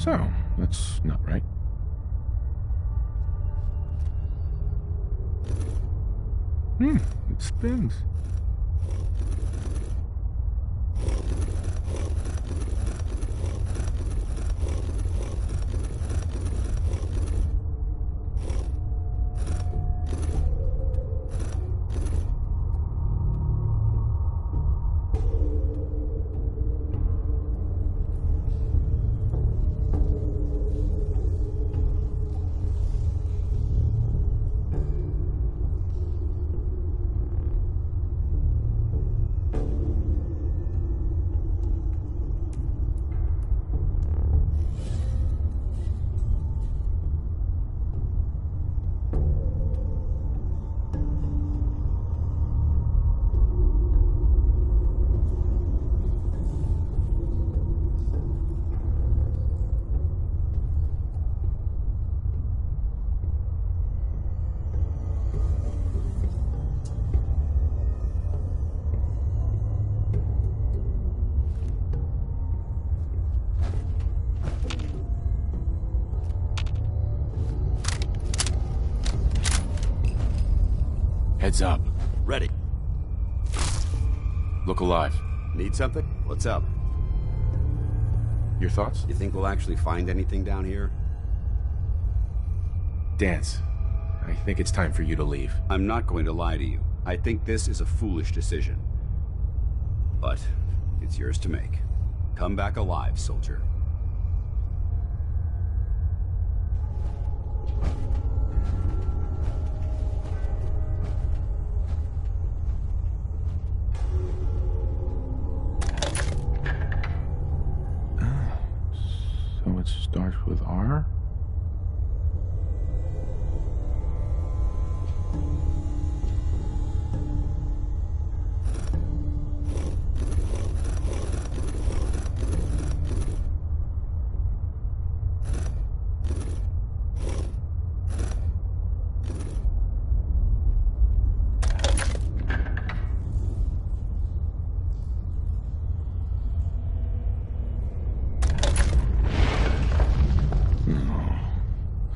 So, that's not right. It spins. Heads up. Ready. Look alive. Need something? What's up? Your thoughts? You think we'll actually find anything down here? Danse, I think it's time for you to leave. I'm not going to lie to you. I think this is a foolish decision. But it's yours to make. Come back alive, soldier. So it starts with R?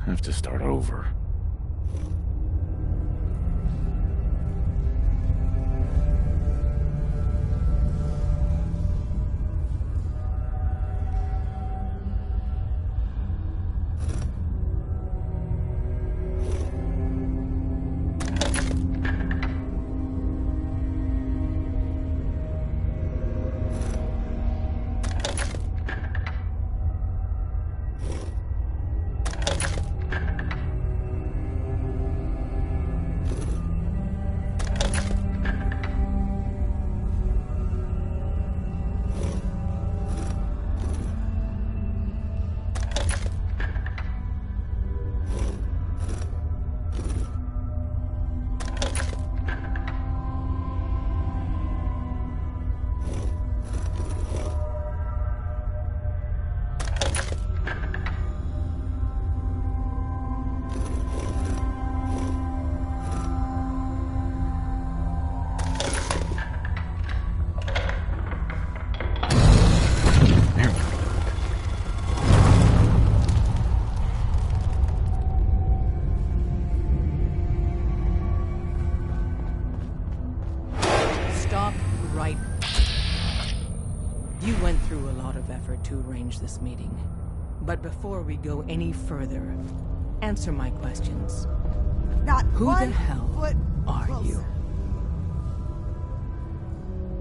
Have to start over. You went through a lot of effort to arrange this meeting. But before we go any further, answer my questions. Not Who one the hell foot are closer. you?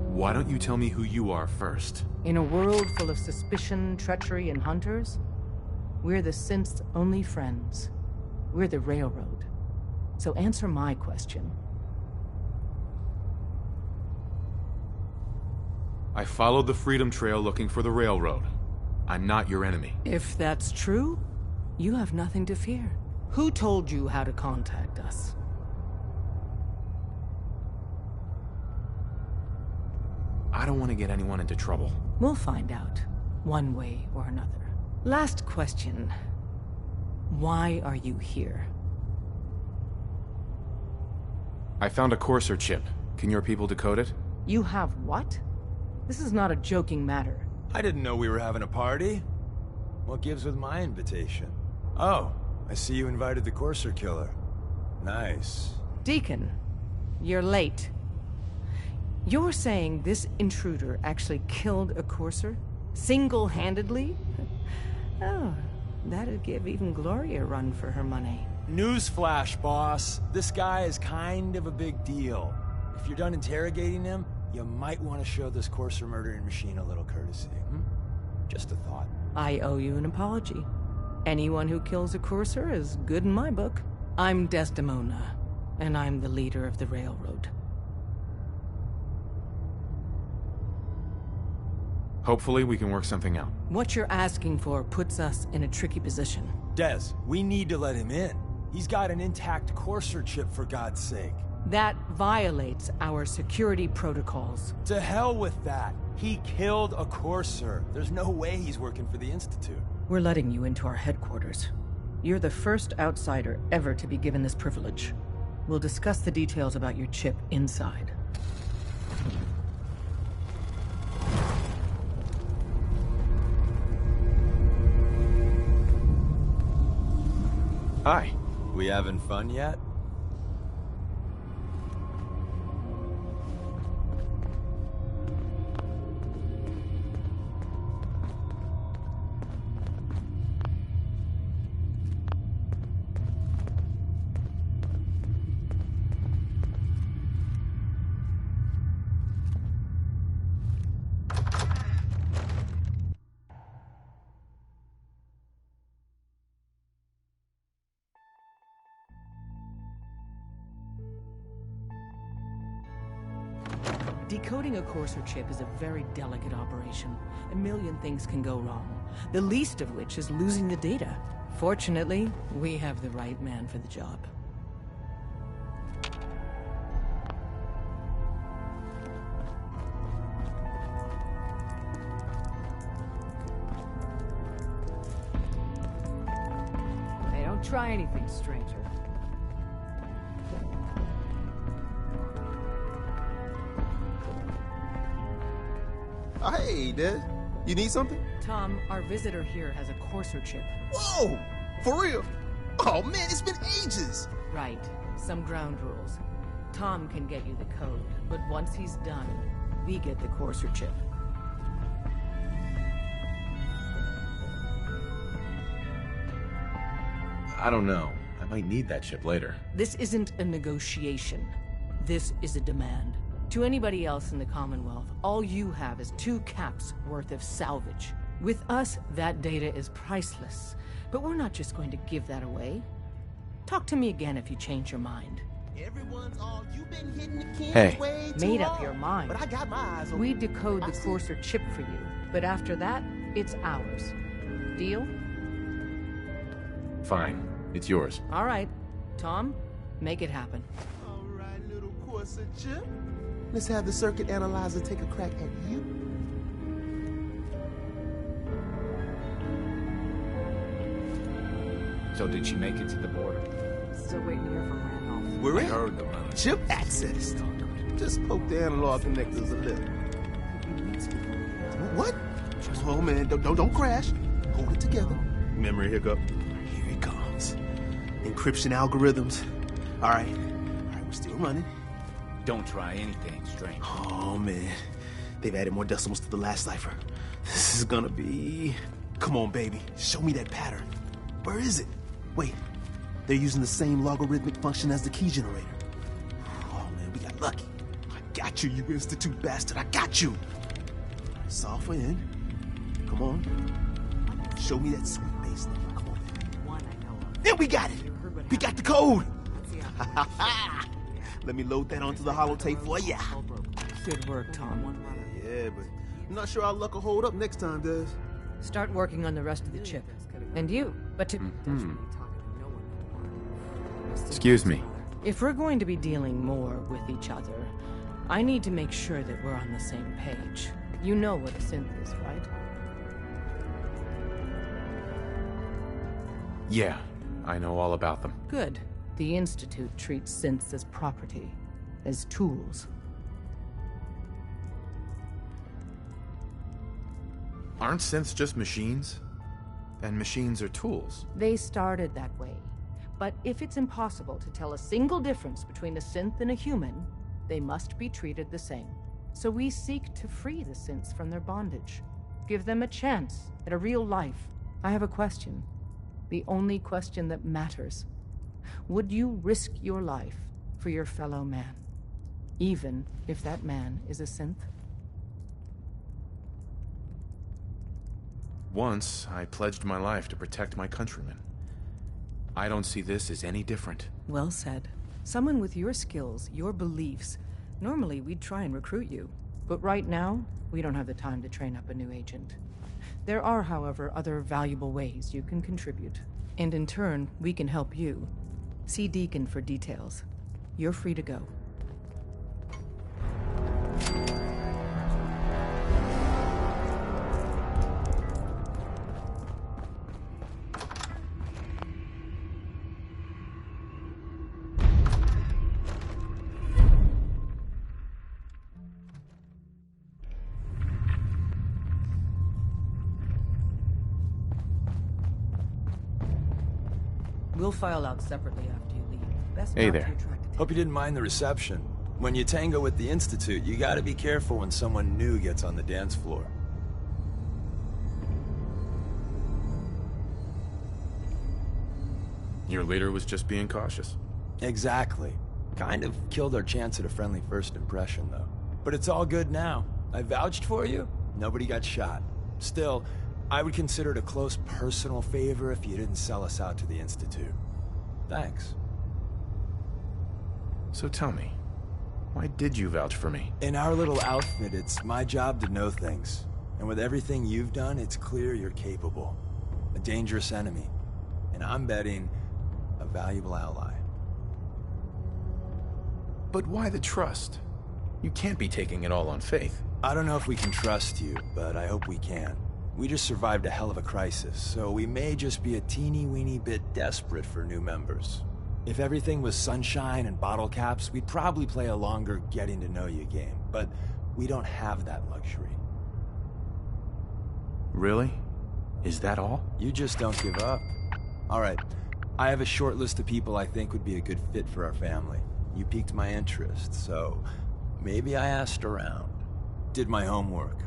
Why don't you tell me who you are first? In a world full of suspicion, treachery, and hunters, we're the synth's only friends. We're the Railroad. So answer my question. I followed the Freedom Trail looking for the Railroad. I'm not your enemy. If that's true, you have nothing to fear. Who told you how to contact us? I don't want to get anyone into trouble. We'll find out, one way or another. Last question. Why are you here? I found a Courser chip. Can your people decode it? You have what? This is not a joking matter. I didn't know we were having a party. What gives with my invitation? Oh, I see you invited the Courser Killer. Nice. Deacon, you're late. You're saying this intruder actually killed a Courser? Single-handedly? Oh, that'd give even Gloria a run for her money. Newsflash, boss. This guy is kind of a big deal. If you're done interrogating him, you might want to show this Courser murdering machine a little courtesy. Just a thought. I owe you an apology. Anyone who kills a Courser is good in my book. I'm Desdemona, and I'm the leader of the Railroad. Hopefully we can work something out. What you're asking for puts us in a tricky position. Des, we need to let him in. He's got an intact Courser chip, for God's sake. That violates our security protocols. To hell with that. He killed a Courser. There's no way he's working for the Institute. We're letting you into our headquarters. You're the first outsider ever to be given this privilege. We'll discuss the details about your chip inside. Hi. We having fun yet? Decoding a Courser chip is a very delicate operation. A million things can go wrong, the least of which is losing the data. Fortunately, we have the right man for the job. Hey, don't try anything, stranger. Hey, Des. You need something? Tom, our visitor here has a Courser chip. Whoa! For real? Oh, man, it's been ages! Right. Some ground rules. Tom can get you the code, but once he's done, we get the Courser chip. I don't know. I might need that chip later. This isn't a negotiation. This is a demand. To anybody else in the Commonwealth, all you have is 2 caps worth of salvage. With us, that data is priceless. But we're not just going to give that away. Talk to me again if you change your mind. Everyone's all you've been hitting the kids Hey. way too Made up hard. your mind. But I got my eyes on We you. decode the I see. Courser chip for you. But after that, it's ours. Deal? Fine. It's yours. All right. Tom, make it happen. All right, little Courser chip. Let's have the circuit analyzer take a crack at you. So did she make it to the border? Still waiting to hear from Randolph. We're I in. heard about it. Chip access. Just poke the analog connectors a little. What? Oh man, don't crash. Hold it together. Memory hiccup. Here it comes. Encryption algorithms. All right, we're still running. Don't try anything strange. Oh man, they've added more decimals to the last cipher. This is gonna be... Come on, baby, show me that pattern. Where is it? Wait, they're using the same logarithmic function as the key generator. Oh man, we got lucky. I got you, you Institute bastard, I got you. Solve for N. Come on. Show me that sweet bass number, come on. One I know of. Then we got it. We got the code. Let's see how Let me load that onto the holotape for ya. Good work, Tom. Yeah, but I'm not sure our luck will hold up next time, Des. Start working on the rest of the chip. And you, but to... Excuse me. If we're going to be dealing more with each other, I need to make sure that we're on the same page. You know what a synth is, right? Yeah, I know all about them. Good. The Institute treats synths as property, as tools. Aren't synths just machines? And machines are tools. They started that way. But if it's impossible to tell a single difference between a synth and a human, they must be treated the same. So we seek to free the synths from their bondage. Give them a chance at a real life. I have a question. The only question that matters. Would you risk your life for your fellow man? Even if that man is a synth? Once, I pledged my life to protect my countrymen. I don't see this as any different. Well said. Someone with your skills, your beliefs. Normally, we'd try and recruit you. But right now, we don't have the time to train up a new agent. There are, however, other valuable ways you can contribute. And in turn, we can help you. See Deacon for details. You're free to go. We'll file out separately after you leave. Best Hey not there. to attract attention. Hope you didn't mind the reception. When you tango with the Institute, you gotta be careful when someone new gets on the dance floor. Your leader was just being cautious. Exactly. Kind of killed our chance at a friendly first impression, though. But it's all good now. I vouched for you. Nobody got shot. Still, I would consider it a close personal favor if you didn't sell us out to the Institute. Thanks. So tell me, why did you vouch for me? In our little outfit, it's my job to know things. And with everything you've done, it's clear you're capable. A dangerous enemy. And I'm betting a valuable ally. But why the trust? You can't be taking it all on faith. I don't know if we can trust you, but I hope we can. We just survived a hell of a crisis, so we may just be a teeny-weeny bit desperate for new members. If everything was sunshine and bottle caps, we'd probably play a longer getting-to-know-you game, but we don't have that luxury. Really? Is that all? You just don't give up. All right, I have a short list of people I think would be a good fit for our family. You piqued my interest, so maybe I asked around. Did my homework.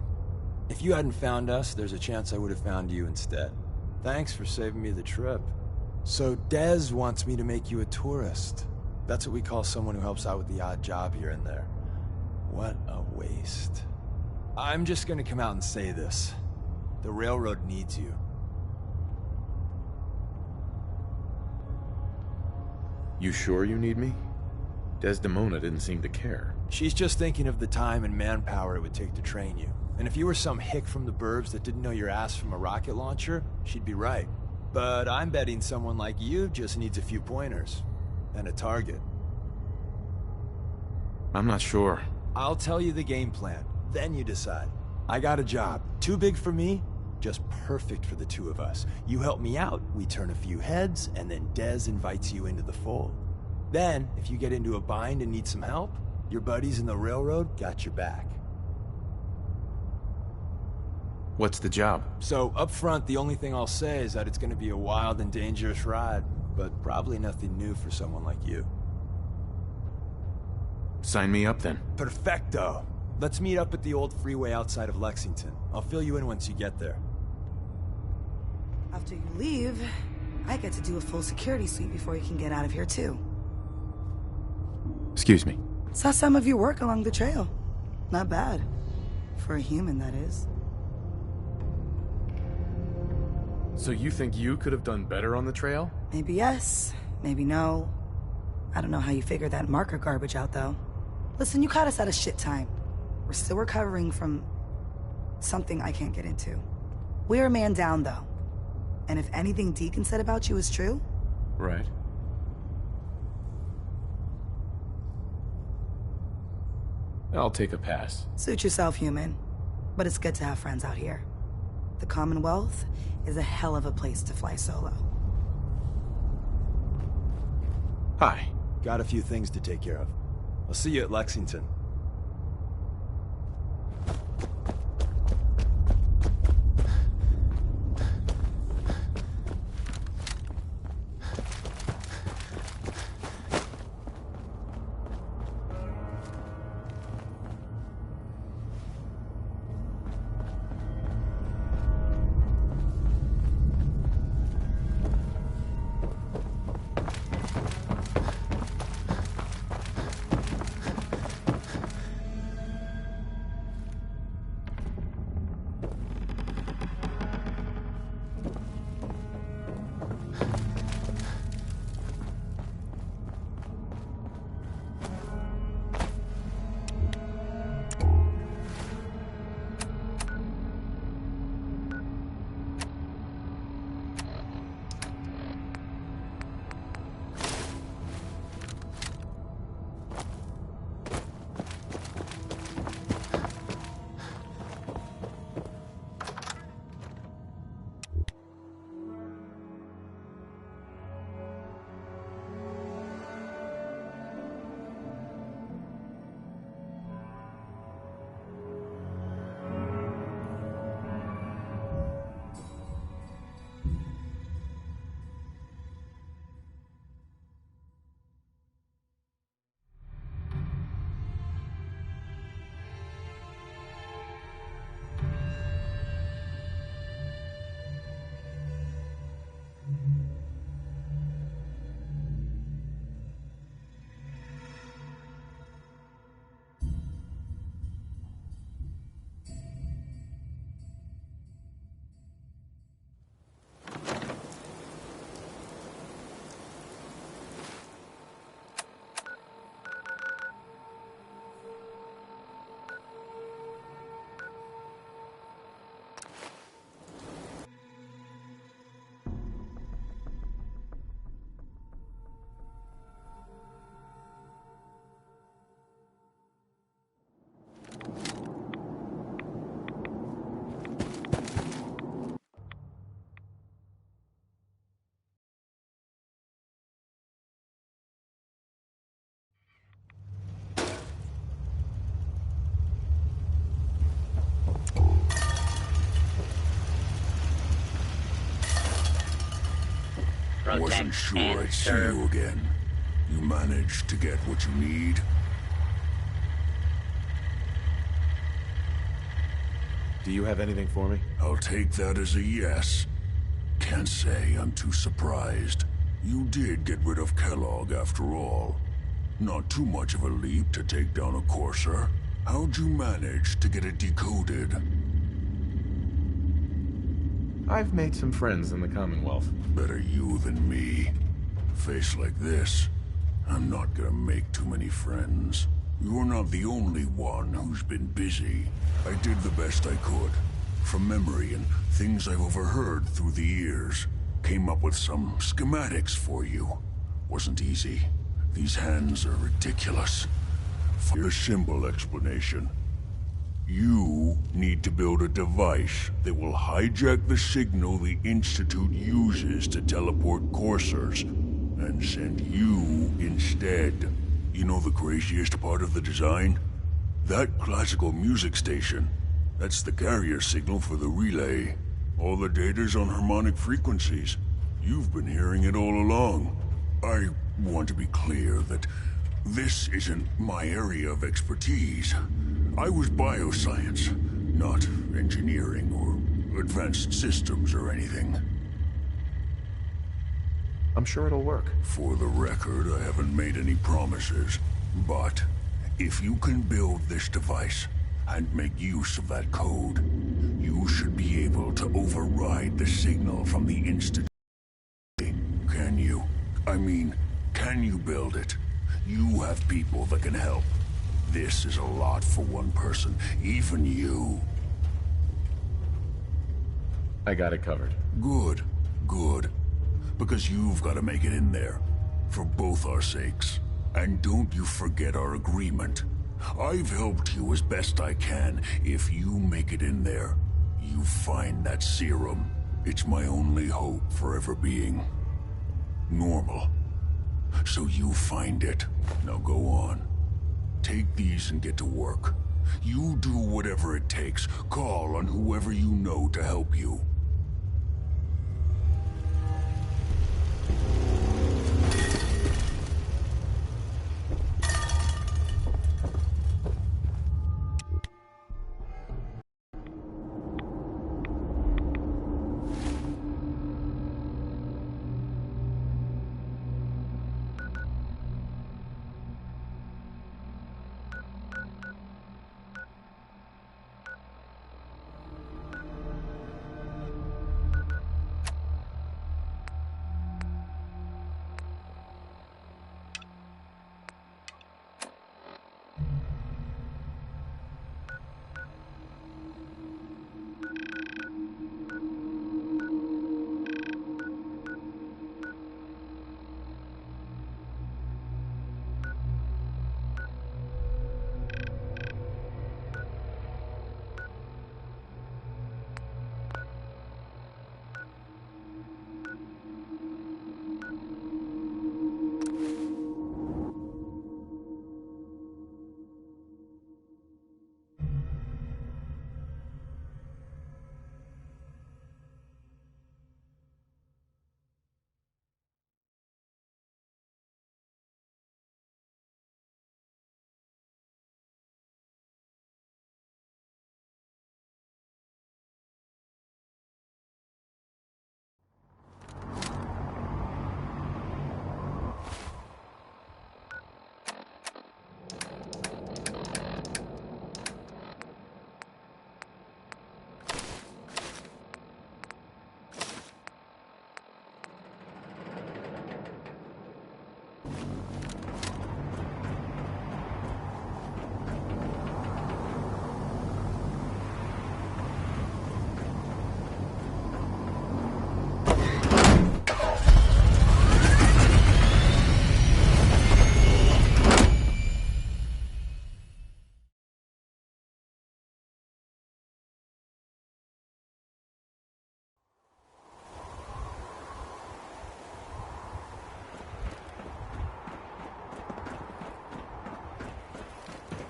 If you hadn't found us, there's a chance I would have found you instead. Thanks for saving me the trip. So Dez wants me to make you a tourist. That's what we call someone who helps out with the odd job here and there. What a waste. I'm just gonna come out and say this. The railroad needs you. You sure you need me? Desdemona didn't seem to care. She's just thinking of the time and manpower it would take to train you. And if you were some hick from the burbs that didn't know your ass from a rocket launcher, she'd be right. But I'm betting someone like you just needs a few pointers. And a target. I'm not sure. I'll tell you the game plan, then you decide. I got a job. Too big for me, just perfect for the two of us. You help me out, we turn a few heads, and then Dez invites you into the fold. Then, if you get into a bind and need some help, your buddies in the railroad got your back. What's the job? So, up front, the only thing I'll say is that it's gonna be a wild and dangerous ride, but probably nothing new for someone like you. Sign me up then. Perfecto! Let's meet up at the old freeway outside of Lexington. I'll fill you in once you get there. After you leave, I get to do a full security sweep before you can get out of here, too. Excuse me. Saw some of your work along the trail. Not bad. For a human, that is. So you think you could have done better on the trail? Maybe yes, maybe no. I don't know how you figured that marker garbage out, though. Listen, you caught us at a shit time. We're still recovering from something I can't get into. We're a man down, though. And if anything Deacon said about you is true... Right. I'll take a pass. Suit yourself, human. But it's good to have friends out here. The Commonwealth is a hell of a place to fly solo. Hi. Got a few things to take care of. I'll see you at Lexington. Wasn't sure I'd see you again. You managed to get what you need? Do you have anything for me? I'll take that as a yes. Can't say I'm too surprised. You did get rid of Kellogg after all. Not too much of a leap to take down a Courser. How'd you manage to get it decoded? I've made some friends in the Commonwealth. Better you than me. Face like this, I'm not gonna make too many friends. You're not the only one who's been busy. I did the best I could. From memory and things I've overheard through the years. Came up with some schematics for you. Wasn't easy. These hands are ridiculous. For a simple explanation. You need to build a device that will hijack the signal the Institute uses to teleport coursers, and send you instead. You know the craziest part of the design? That classical music station. That's the carrier signal for the relay. All the data's on harmonic frequencies. You've been hearing it all along. I want to be clear that this isn't my area of expertise. I was bioscience, not engineering or advanced systems or anything. I'm sure it'll work. For the record, I haven't made any promises. But if you can build this device and make use of that code, you should be able to override the signal from the Institute. Can you? I mean, can you build it? You have people that can help. This is a lot for one person, even you. I got it covered. Good, good. Because you've got to make it in there. For both our sakes. And don't you forget our agreement. I've helped you as best I can. If you make it in there, you find that serum. It's my only hope for ever being normal. So you find it. Now go on. Take these and get to work. You do whatever it takes. Call on whoever you know to help you.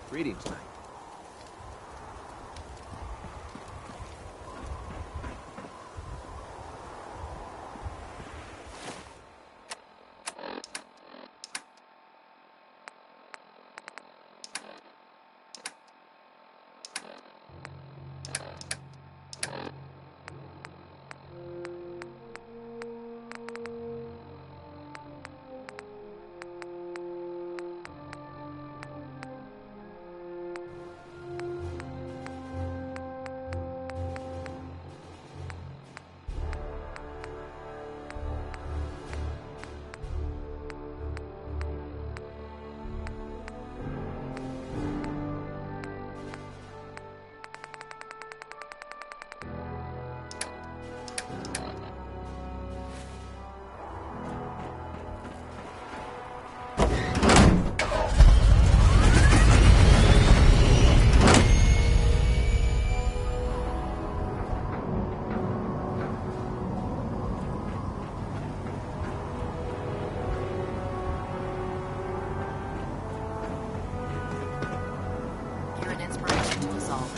Greetings, Knight. You're an inspiration to us all.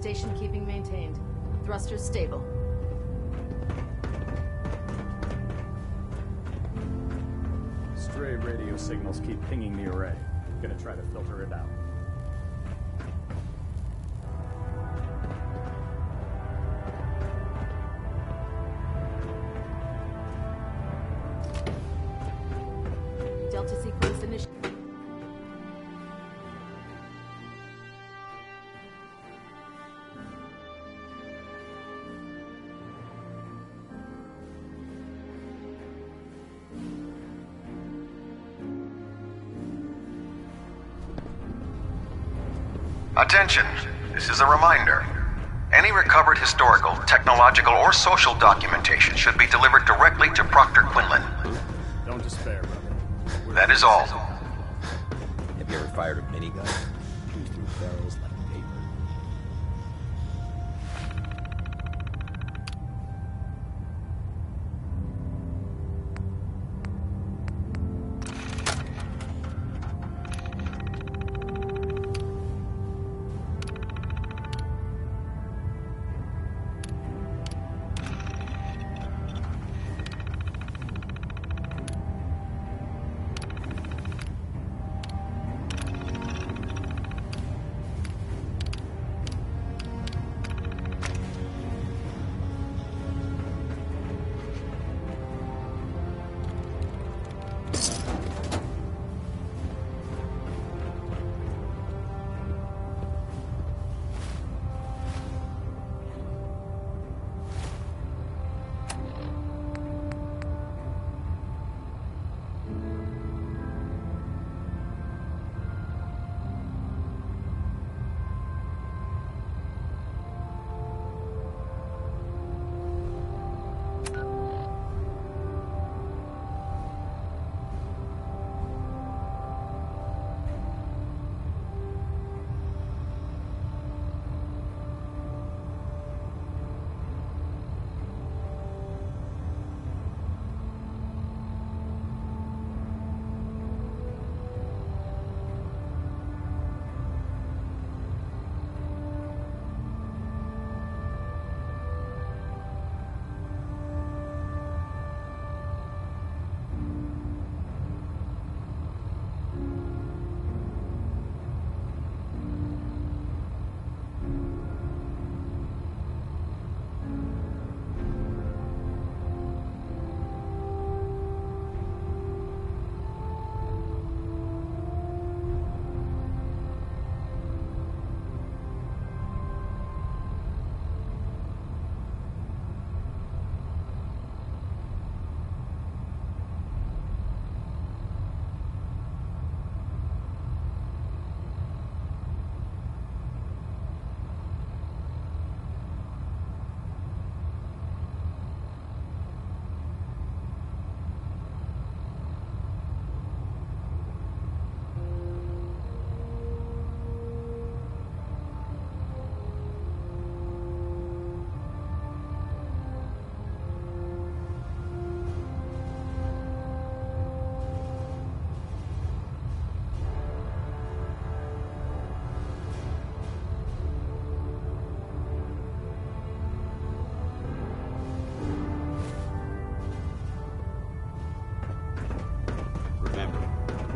Station keeping maintained. Thrusters stable. Stray radio signals keep pinging the array. Gonna try to filter it out. Delta sequence initiated. Attention, this is a reminder. Any recovered historical, technological, or social documentation should be delivered directly to Proctor Quinlan. Don't despair, brother. That is all. Have you ever fired a minigun? Shoot through barrels like paper.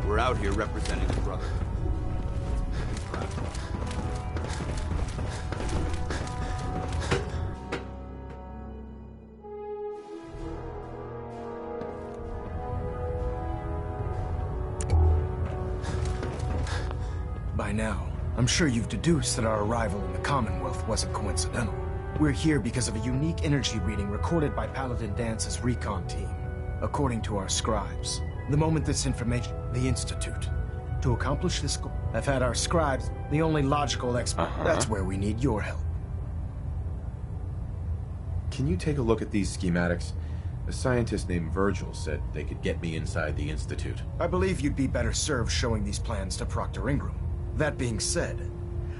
We're out here representing the Brotherhood. By now, I'm sure you've deduced that our arrival in the Commonwealth wasn't coincidental. We're here because of a unique energy reading recorded by Paladin Dance's recon team. According to our scribes, the moment this information, the Institute. To accomplish this goal, I've had our scribes, the only logical expert. That's where we need your help. Can you take a look at these schematics? A scientist named Virgil said they could get me inside the Institute. I believe you'd be better served showing these plans to Proctor Ingram. That being said,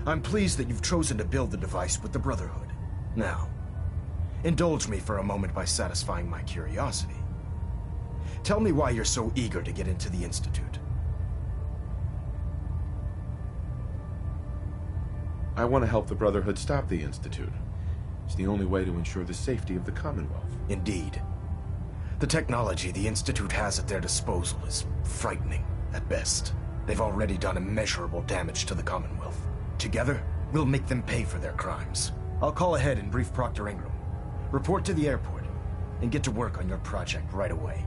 I'm pleased that you've chosen to build the device with the Brotherhood. Now, indulge me for a moment by satisfying my curiosity. Tell me why you're so eager to get into the Institute. I want to help the Brotherhood stop the Institute. It's the only way to ensure the safety of the Commonwealth. Indeed. The technology the Institute has at their disposal is frightening, at best. They've already done immeasurable damage to the Commonwealth. Together, we'll make them pay for their crimes. I'll call ahead and brief Proctor Ingram. Report to the airport, and get to work on your project right away.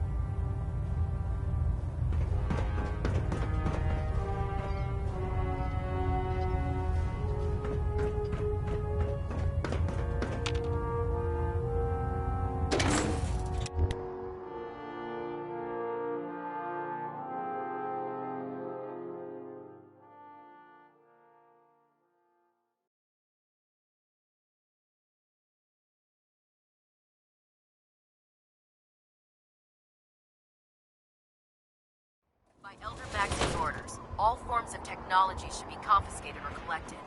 By Elder Max's orders, all forms of technology should be confiscated or collected.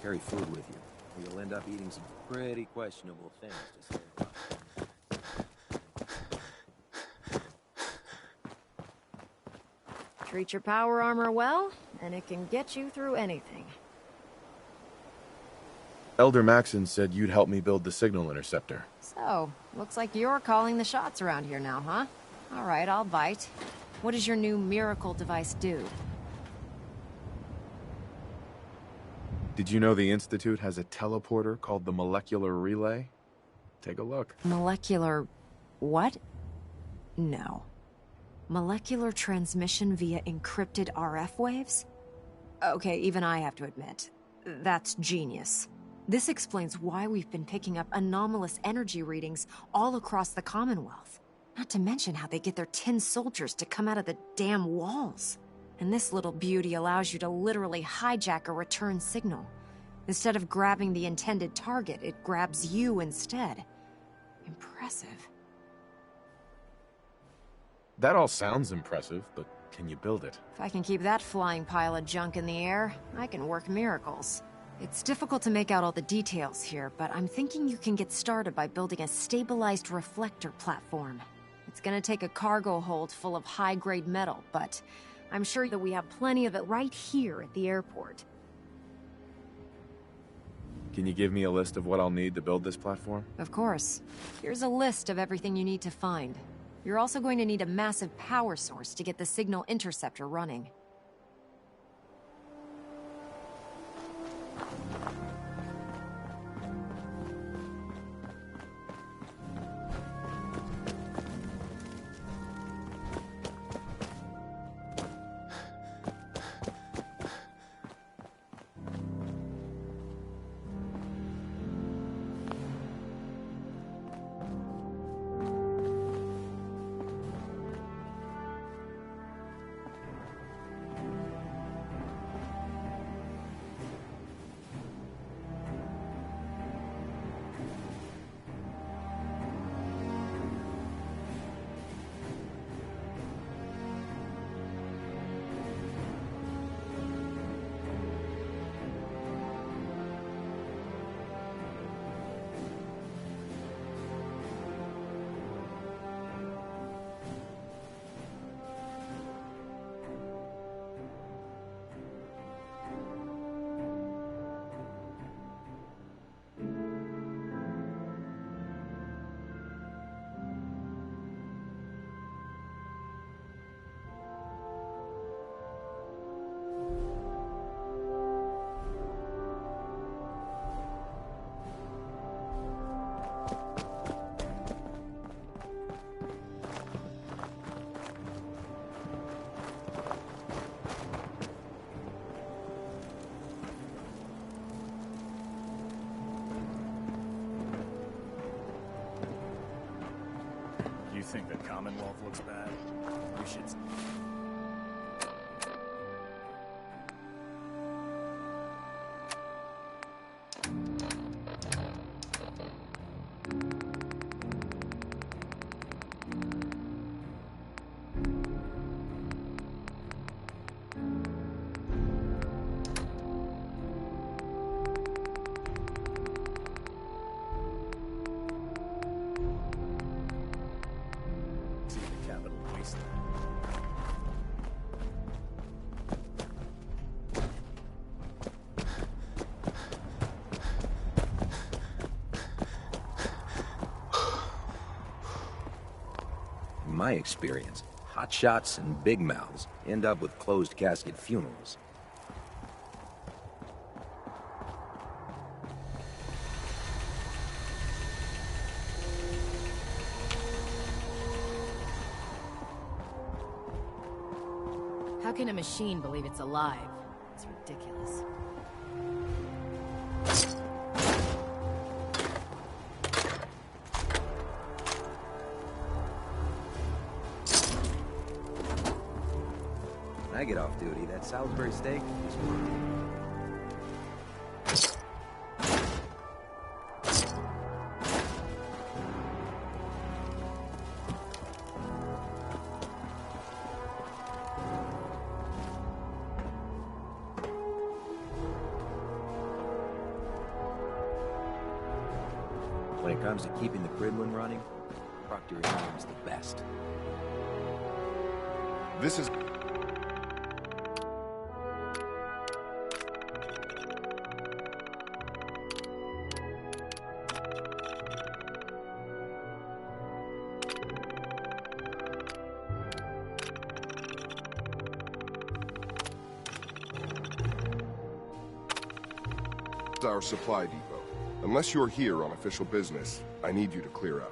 Carry food with you, or you'll end up eating some pretty questionable things to say the least. Treat your power armor well, and it can get you through anything. Elder Maxon said you'd help me build the signal interceptor. So, looks like you're calling the shots around here now, huh? All right, I'll bite. What does your new miracle device do? Did you know the Institute has a teleporter called the Molecular Relay? Take a look. Molecular... what? No. Molecular transmission via encrypted RF waves? Okay, even I have to admit, that's genius. This explains why we've been picking up anomalous energy readings all across the Commonwealth. Not to mention how they get their tin soldiers to come out of the damn walls. And this little beauty allows you to literally hijack a return signal. Instead of grabbing the intended target, it grabs you instead. Impressive. That all sounds impressive, but can you build it? If I can keep that flying pile of junk in the air, I can work miracles. It's difficult to make out all the details here, but I'm thinking you can get started by building a stabilized reflector platform. It's gonna take a cargo hold full of high-grade metal, but I'm sure that we have plenty of it right here at the airport. Can you give me a list of what I'll need to build this platform? Of course. Here's a list of everything you need to find. You're also going to need a massive power source to get the signal interceptor running. think the Commonwealth looks bad? You should... In my experience, hotshots and big mouths end up with closed casket funerals. How can a machine believe it's alive? It's ridiculous. When I get off duty, that Salisbury steak is mine. When it comes to keeping the Gridman running, Proctor Ingram's the best. This is... our supply depot. Unless you're here on official business, I need you to clear out.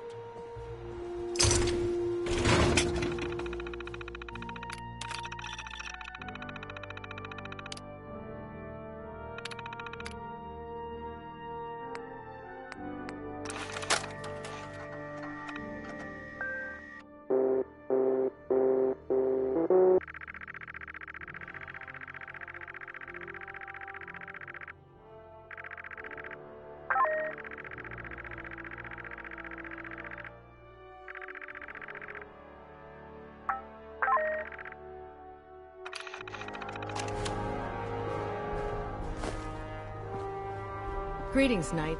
Greetings, Knight.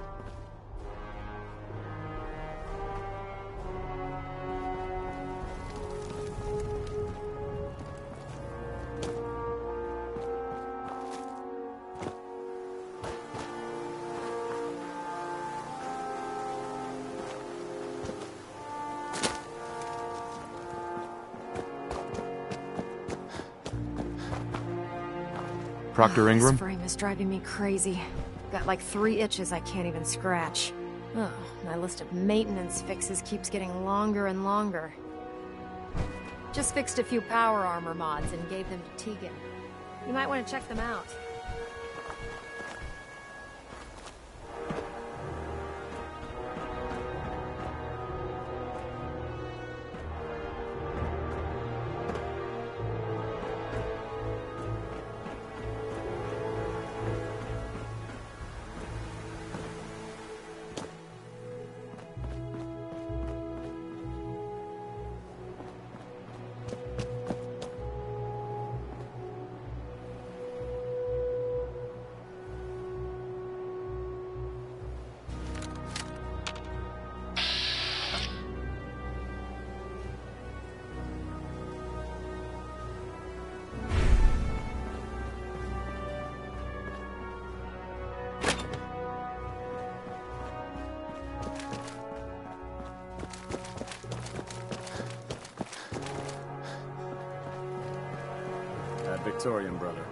Proctor Ingram? This frame is driving me crazy. Got like 3 itches I can't even scratch. Oh, my list of maintenance fixes keeps getting longer and longer. Just fixed a few power armor mods and gave them to Tegan. You might want to check them out. Victorian, brother.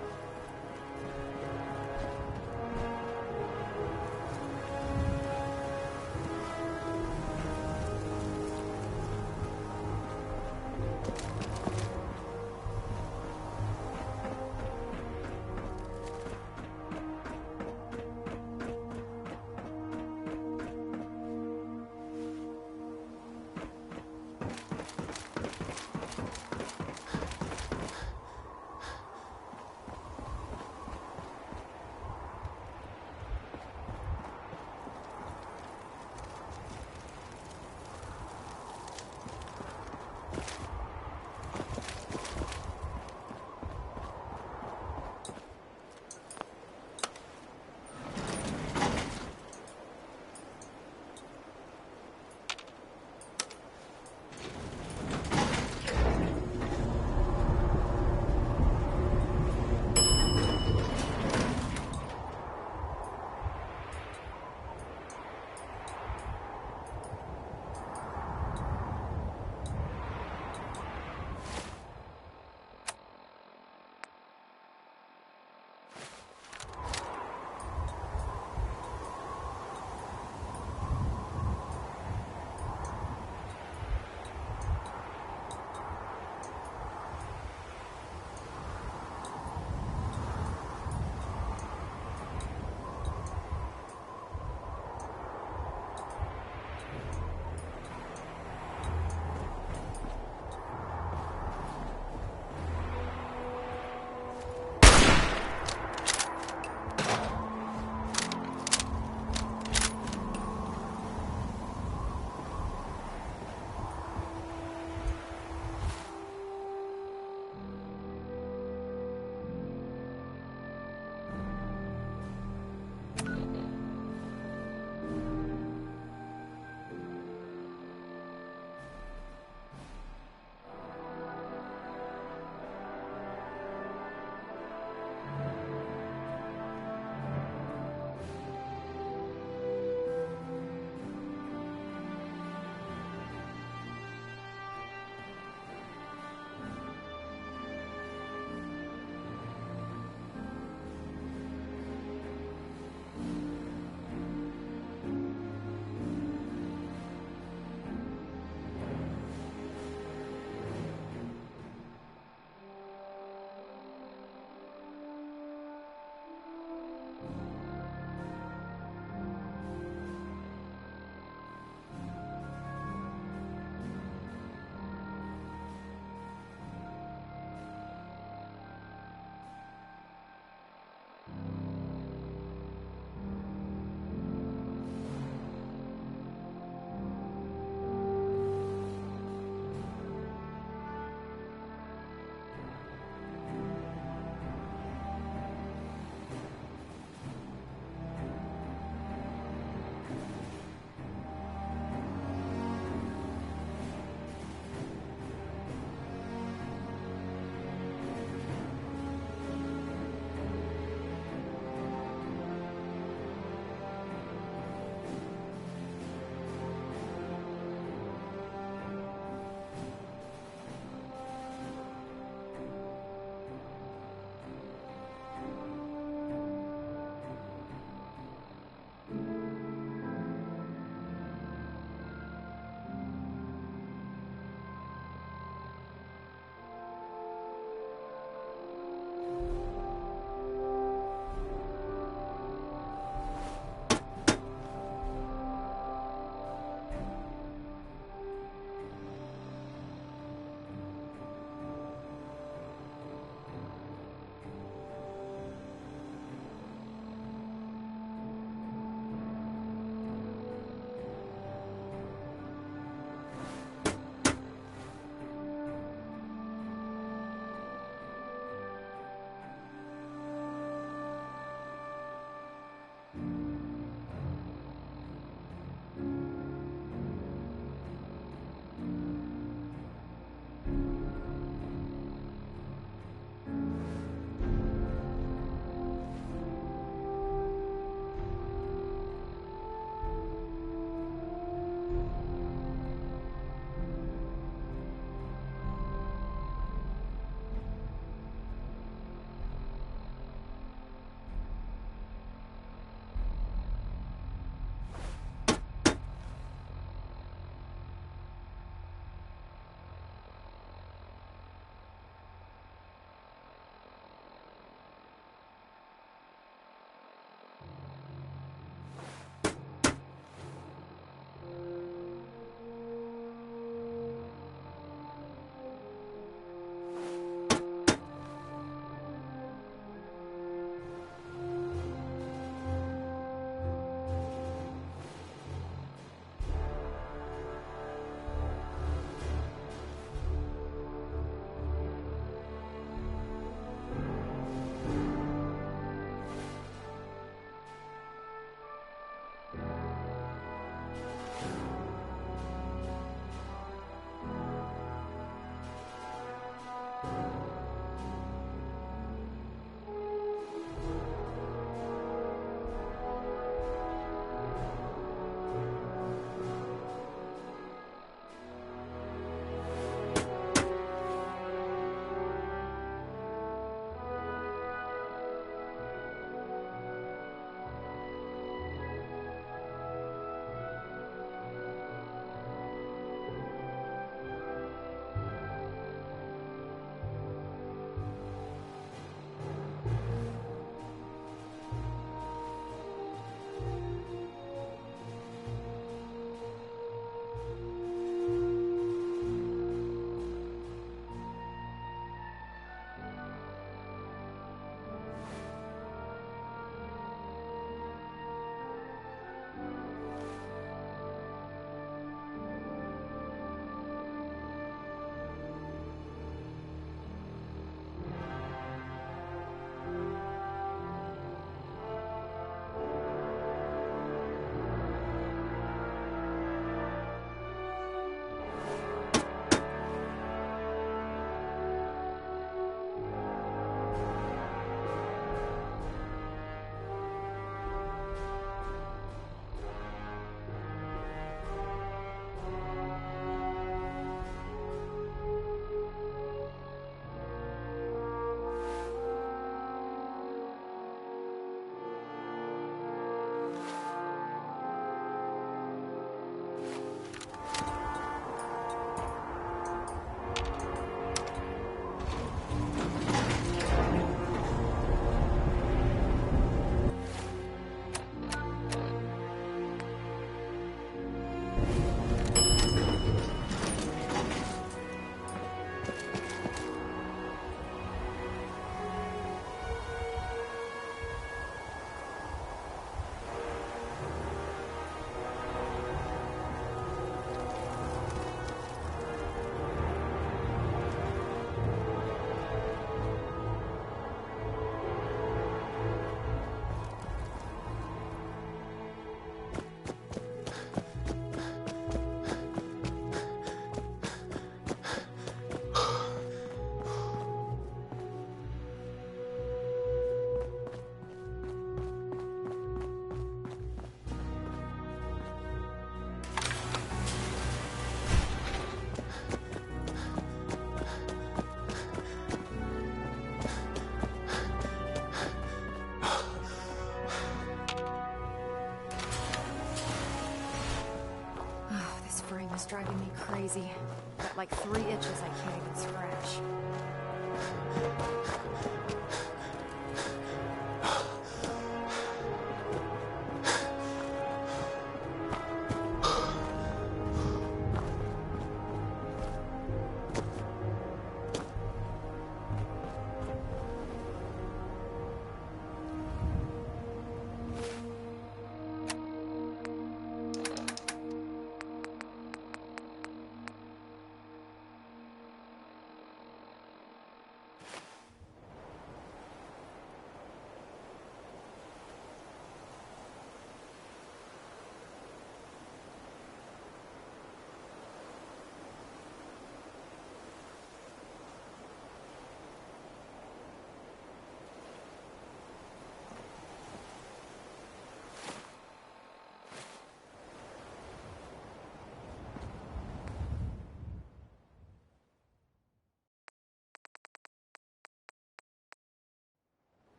driving me crazy. Got like 3 itches I can't even scratch.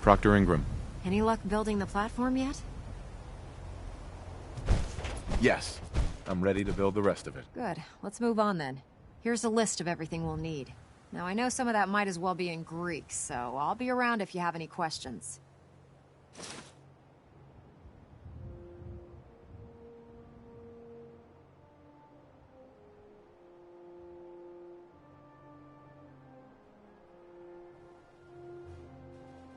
Proctor Ingram. Any luck building the platform yet? Yes. I'm ready to build the rest of it. Good. Let's move on then. Here's a list of everything we'll need. Now, I know some of that might as well be in Greek, so I'll be around if you have any questions.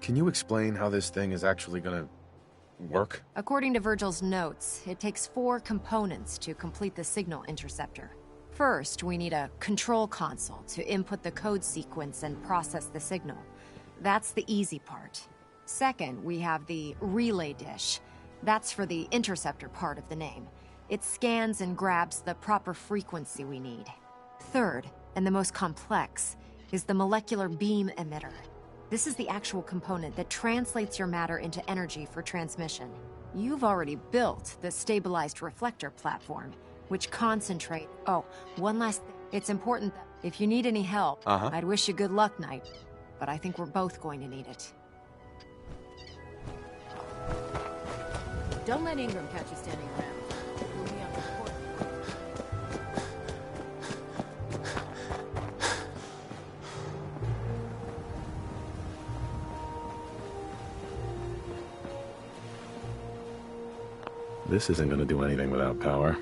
Can you explain how this thing is actually gonna work? According to Virgil's notes, it takes 4 components to complete the signal interceptor. First, we need a control console to input the code sequence and process the signal. That's the easy part. Second, we have the relay dish. That's for the interceptor part of the name. It scans and grabs the proper frequency we need. Third, and the most complex, is the molecular beam emitter. This is the actual component that translates your matter into energy for transmission. You've already built the stabilized reflector platform, which concentrate... Oh, one last thing. It's important that if you need any help, I'd wish you good luck, Knight. But I think we're both going to need it. Don't let Ingram catch you standing around. You'll be on the court. This isn't gonna do anything without power.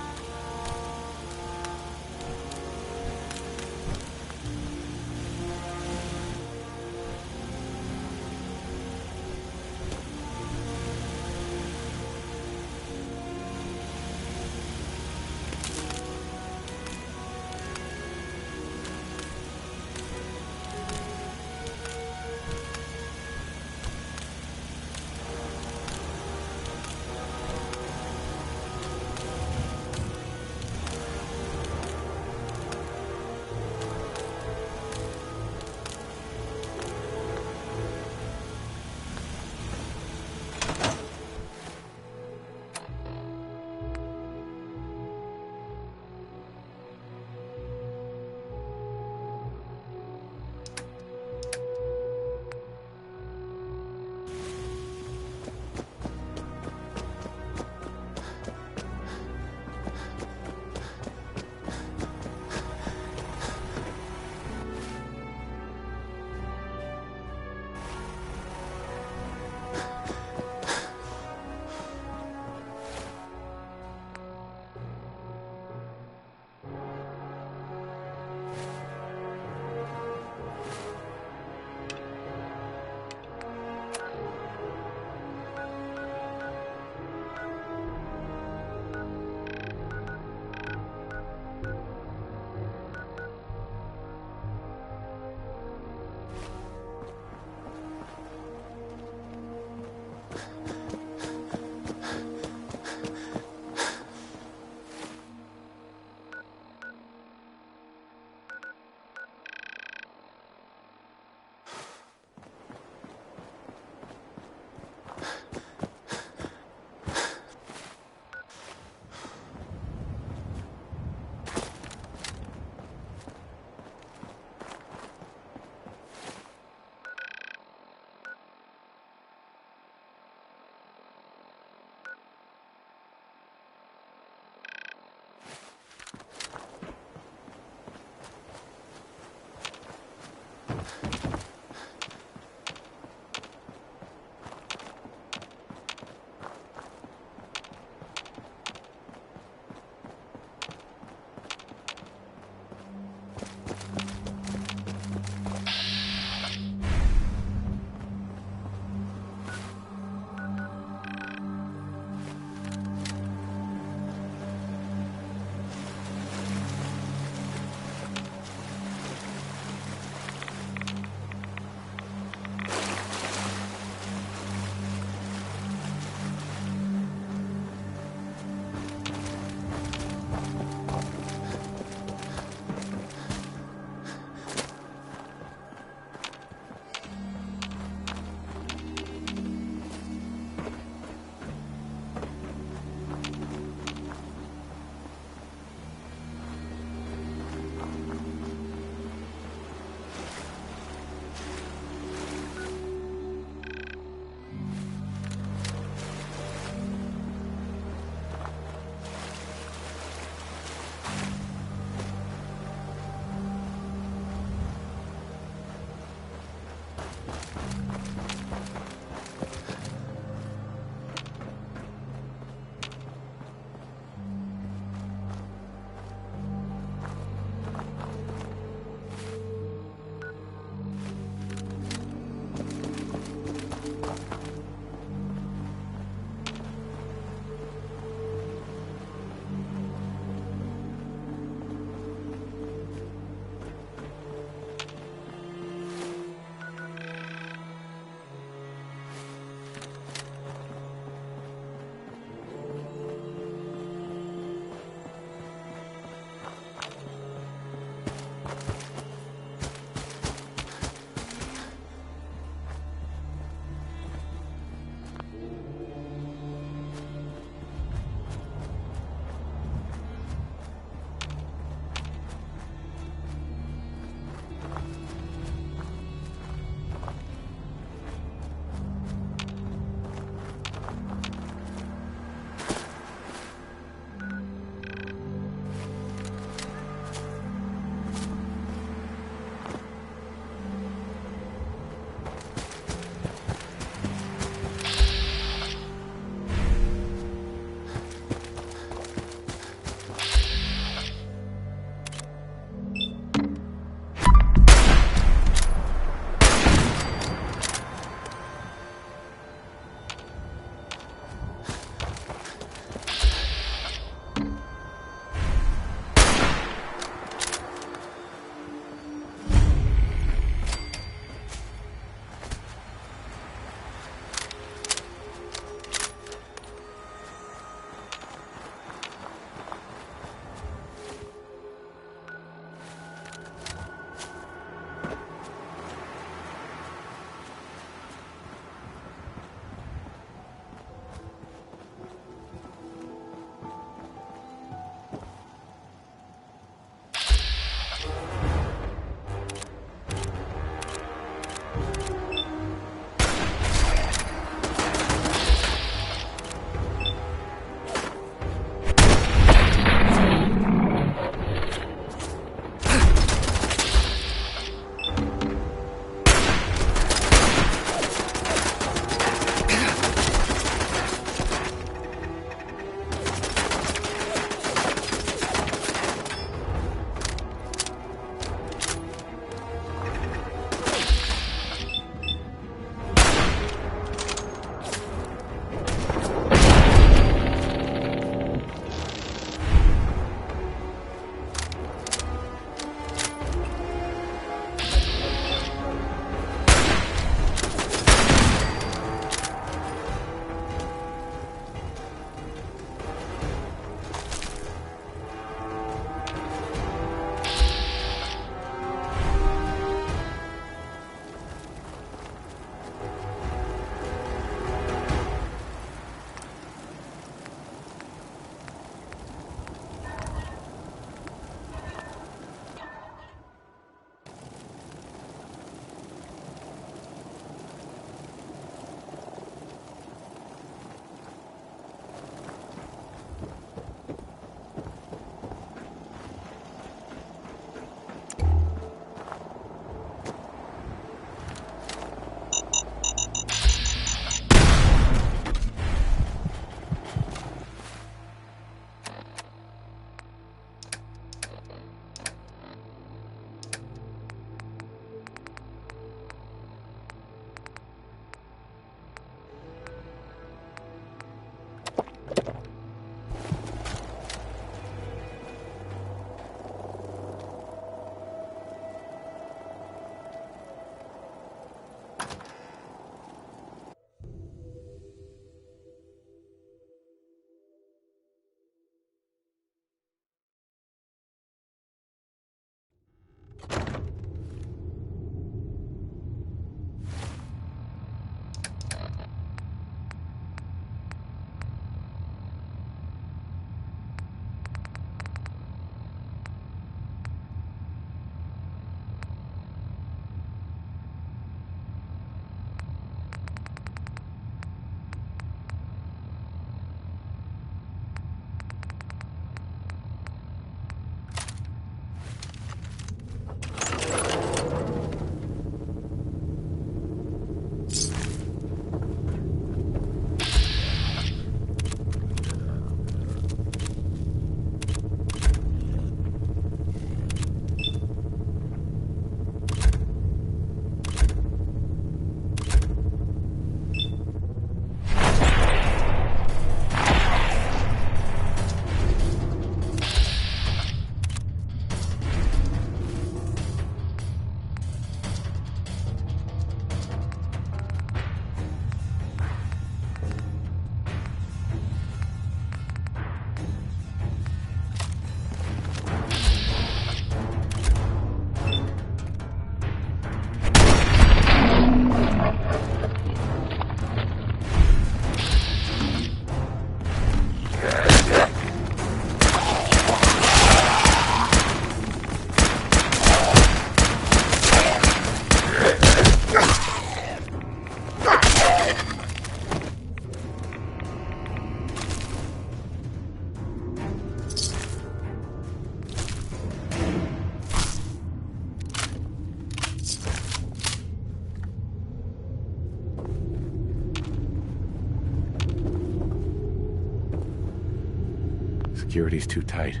Security's too tight.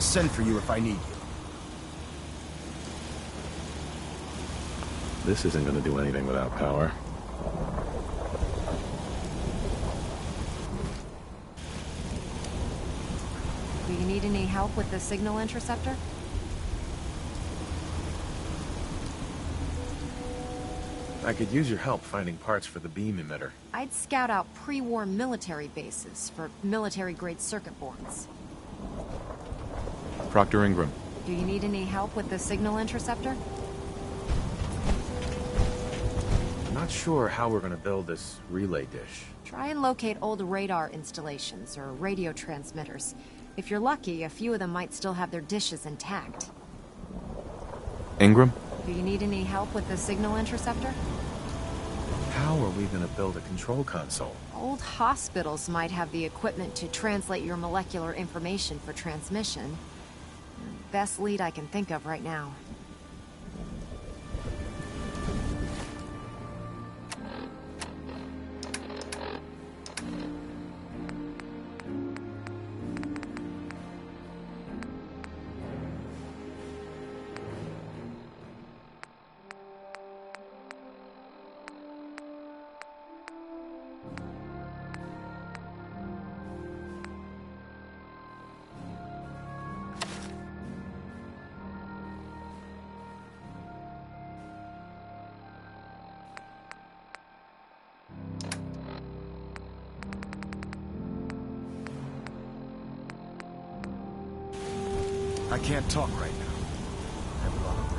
I'll send for you if I need you. This isn't gonna do anything without power. Do you need any help with the signal interceptor? I could use your help finding parts for the beam emitter. I'd scout out pre-war military bases for military-grade circuit boards. Proctor Ingram. Do you need any help with the signal interceptor? I'm not sure how we're gonna build this relay dish. Try and locate old radar installations or radio transmitters. If you're lucky, a few of them might still have their dishes intact. Ingram? Do you need any help with the signal interceptor? How are we gonna build a control console? Old hospitals might have the equipment to translate your molecular information for transmission. Best lead I can think of right now. I can't talk right now. I have a lot of work.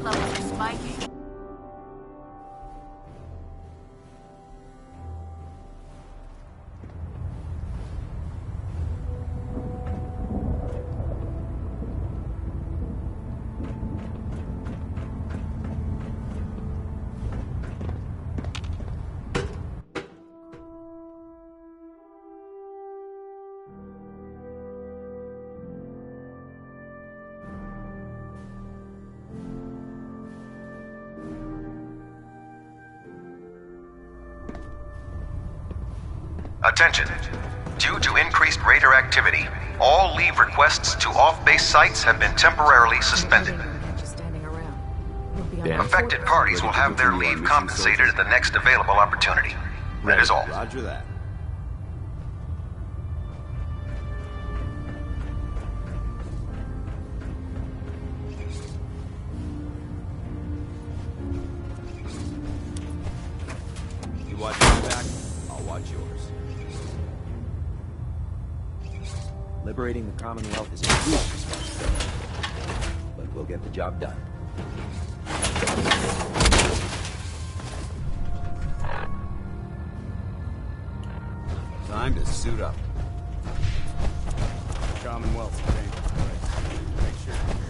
Levels are spiking. Attention. Due to increased raider activity, all leave requests to off-base sites have been temporarily suspended. Affected parties will have their leave compensated at the next available opportunity. That is all. Roger that. You watch my back, I'll watch yours. Liberating the Commonwealth is a huge responsibility, but we'll get the job done. Time to suit up. Commonwealth's a dangerous place. Make sure you're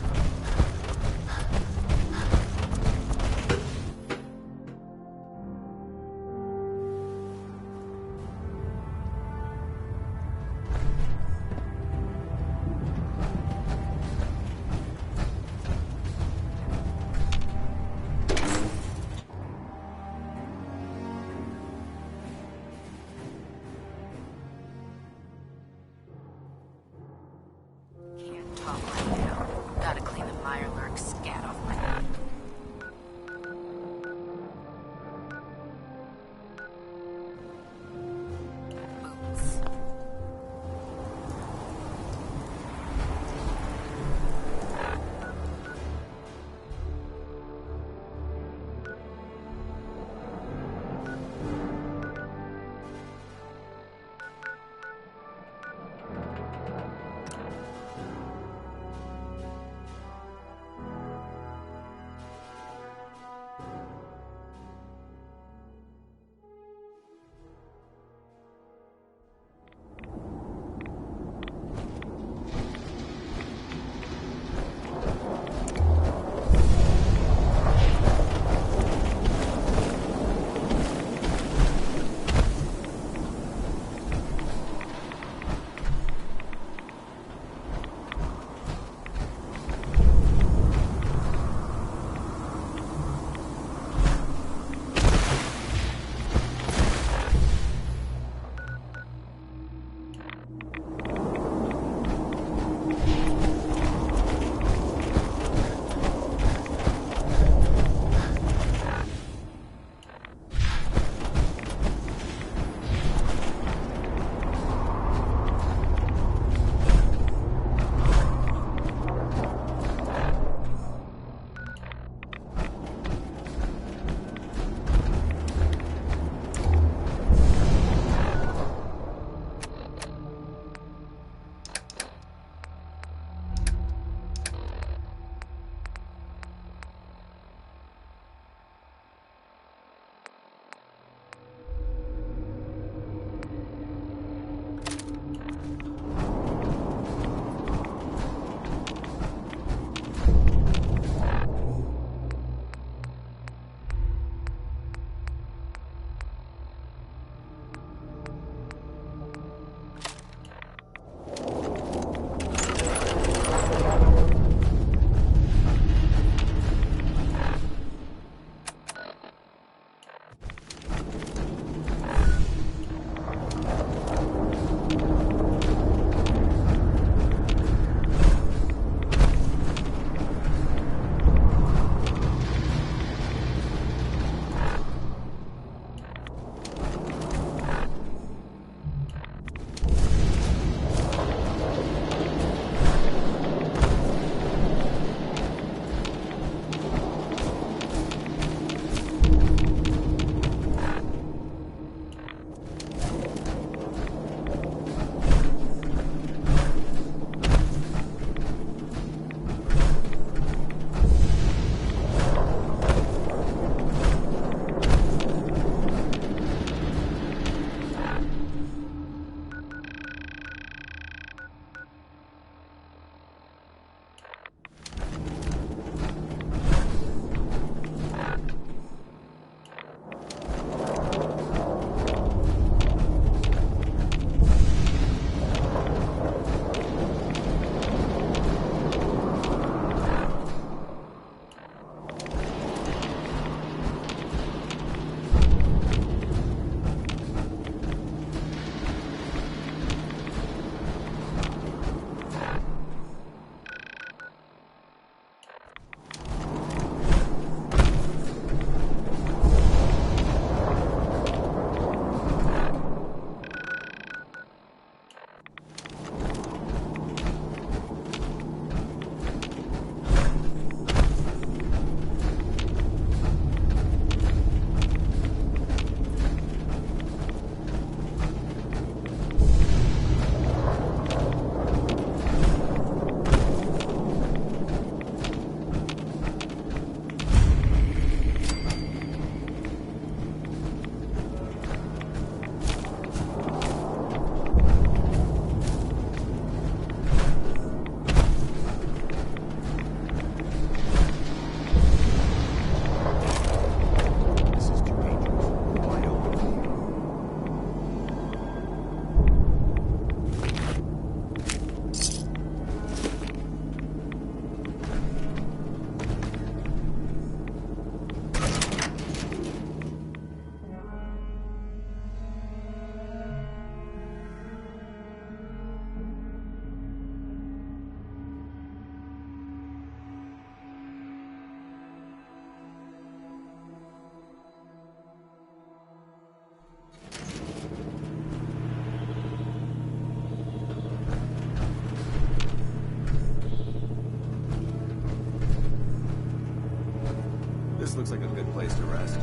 This looks like a good place to rest.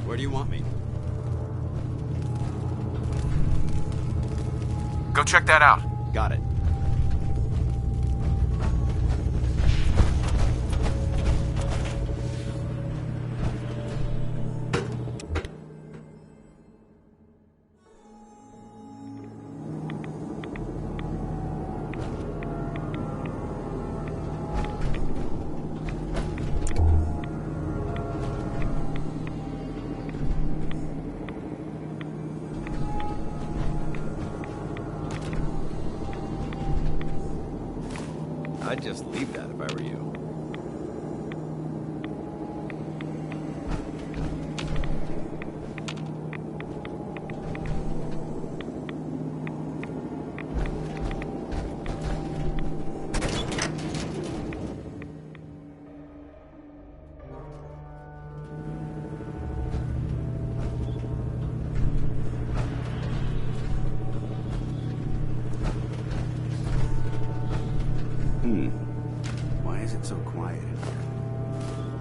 Where do you want me? Go check that out. Got it. I'd just leave that if I were you. Why is it so quiet in here?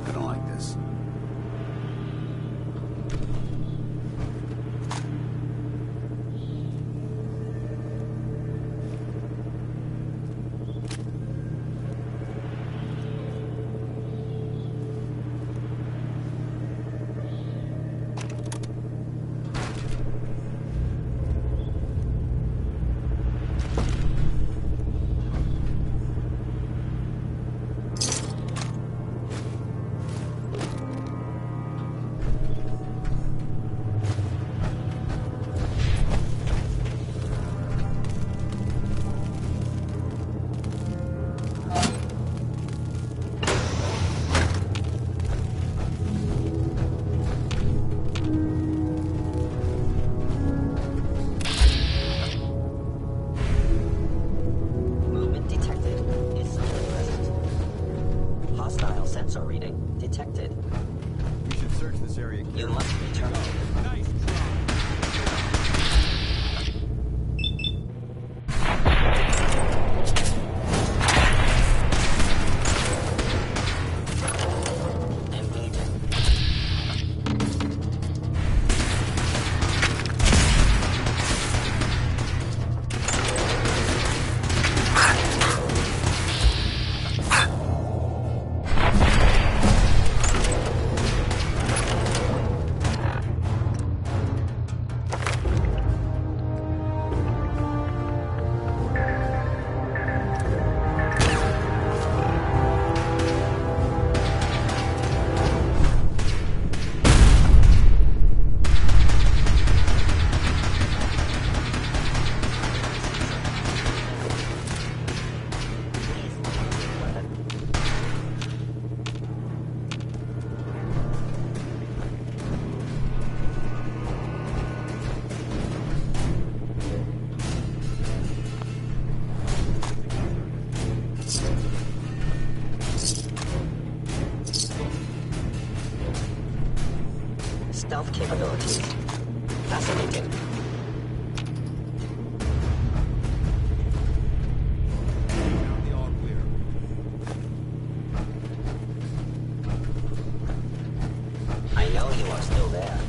I don't like this. Sensor reading detected. We should search this area carefully. You must return home. Nice Stealth capabilities. Fascinating. I know you are still there.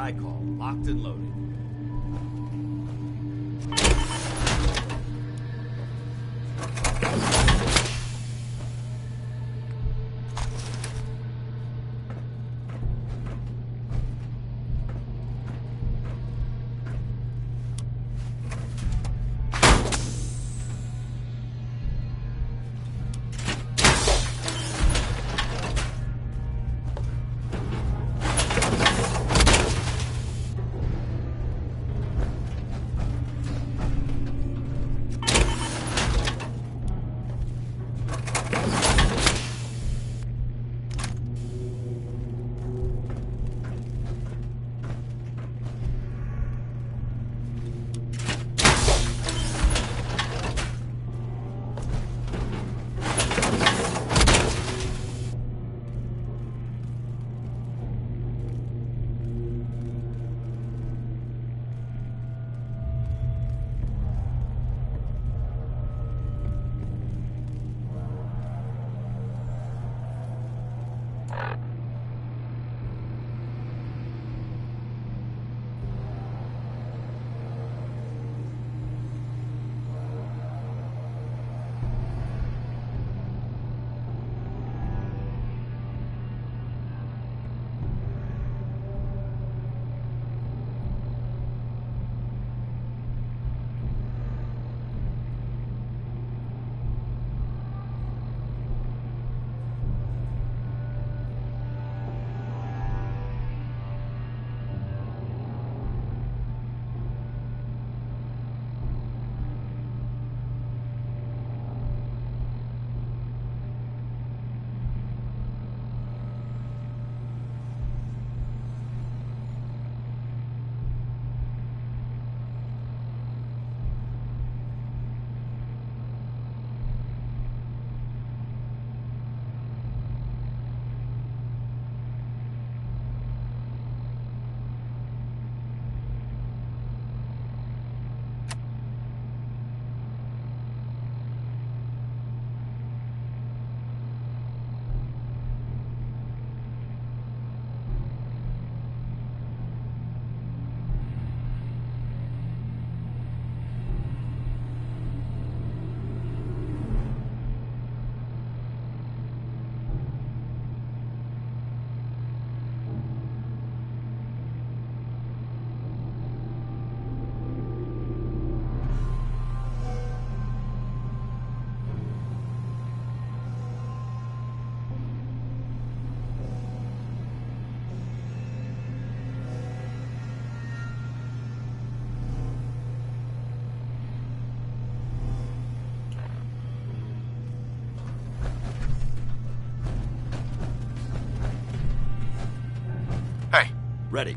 I call locked and loaded. Ready.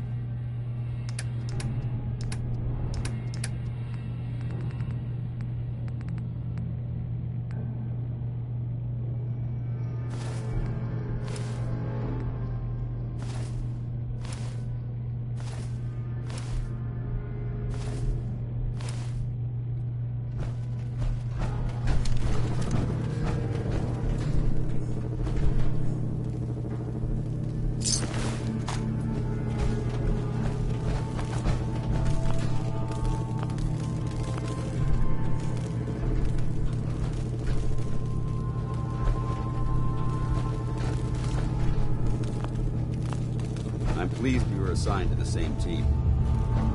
I'm pleased we were assigned to the same team.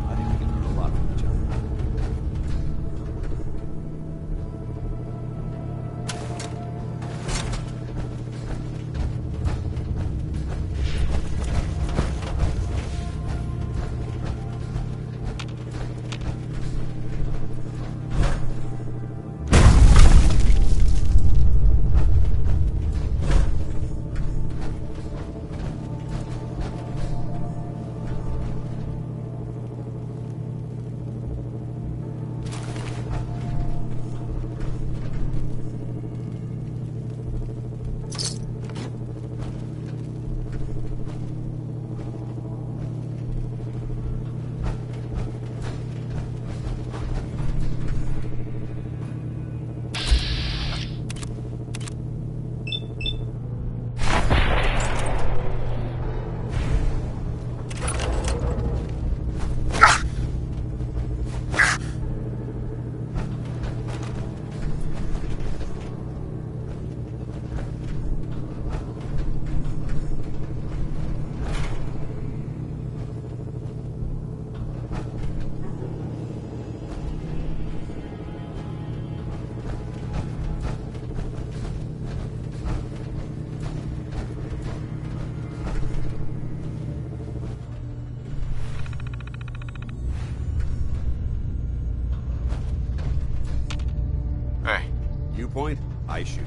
I think we can learn a lot from each other. point, I shoot.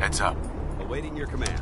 Heads up. Awaiting your command.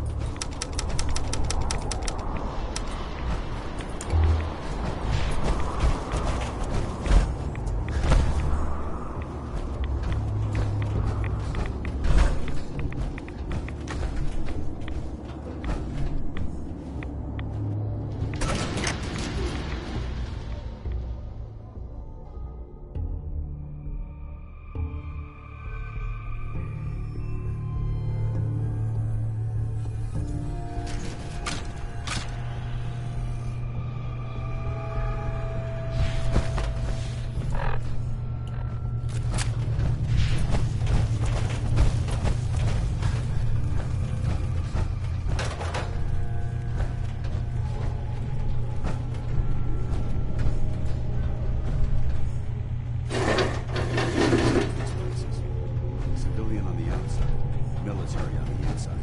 the outside. Military on the inside.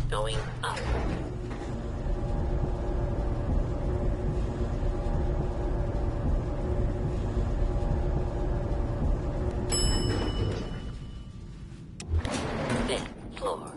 Going up. Fifth floor.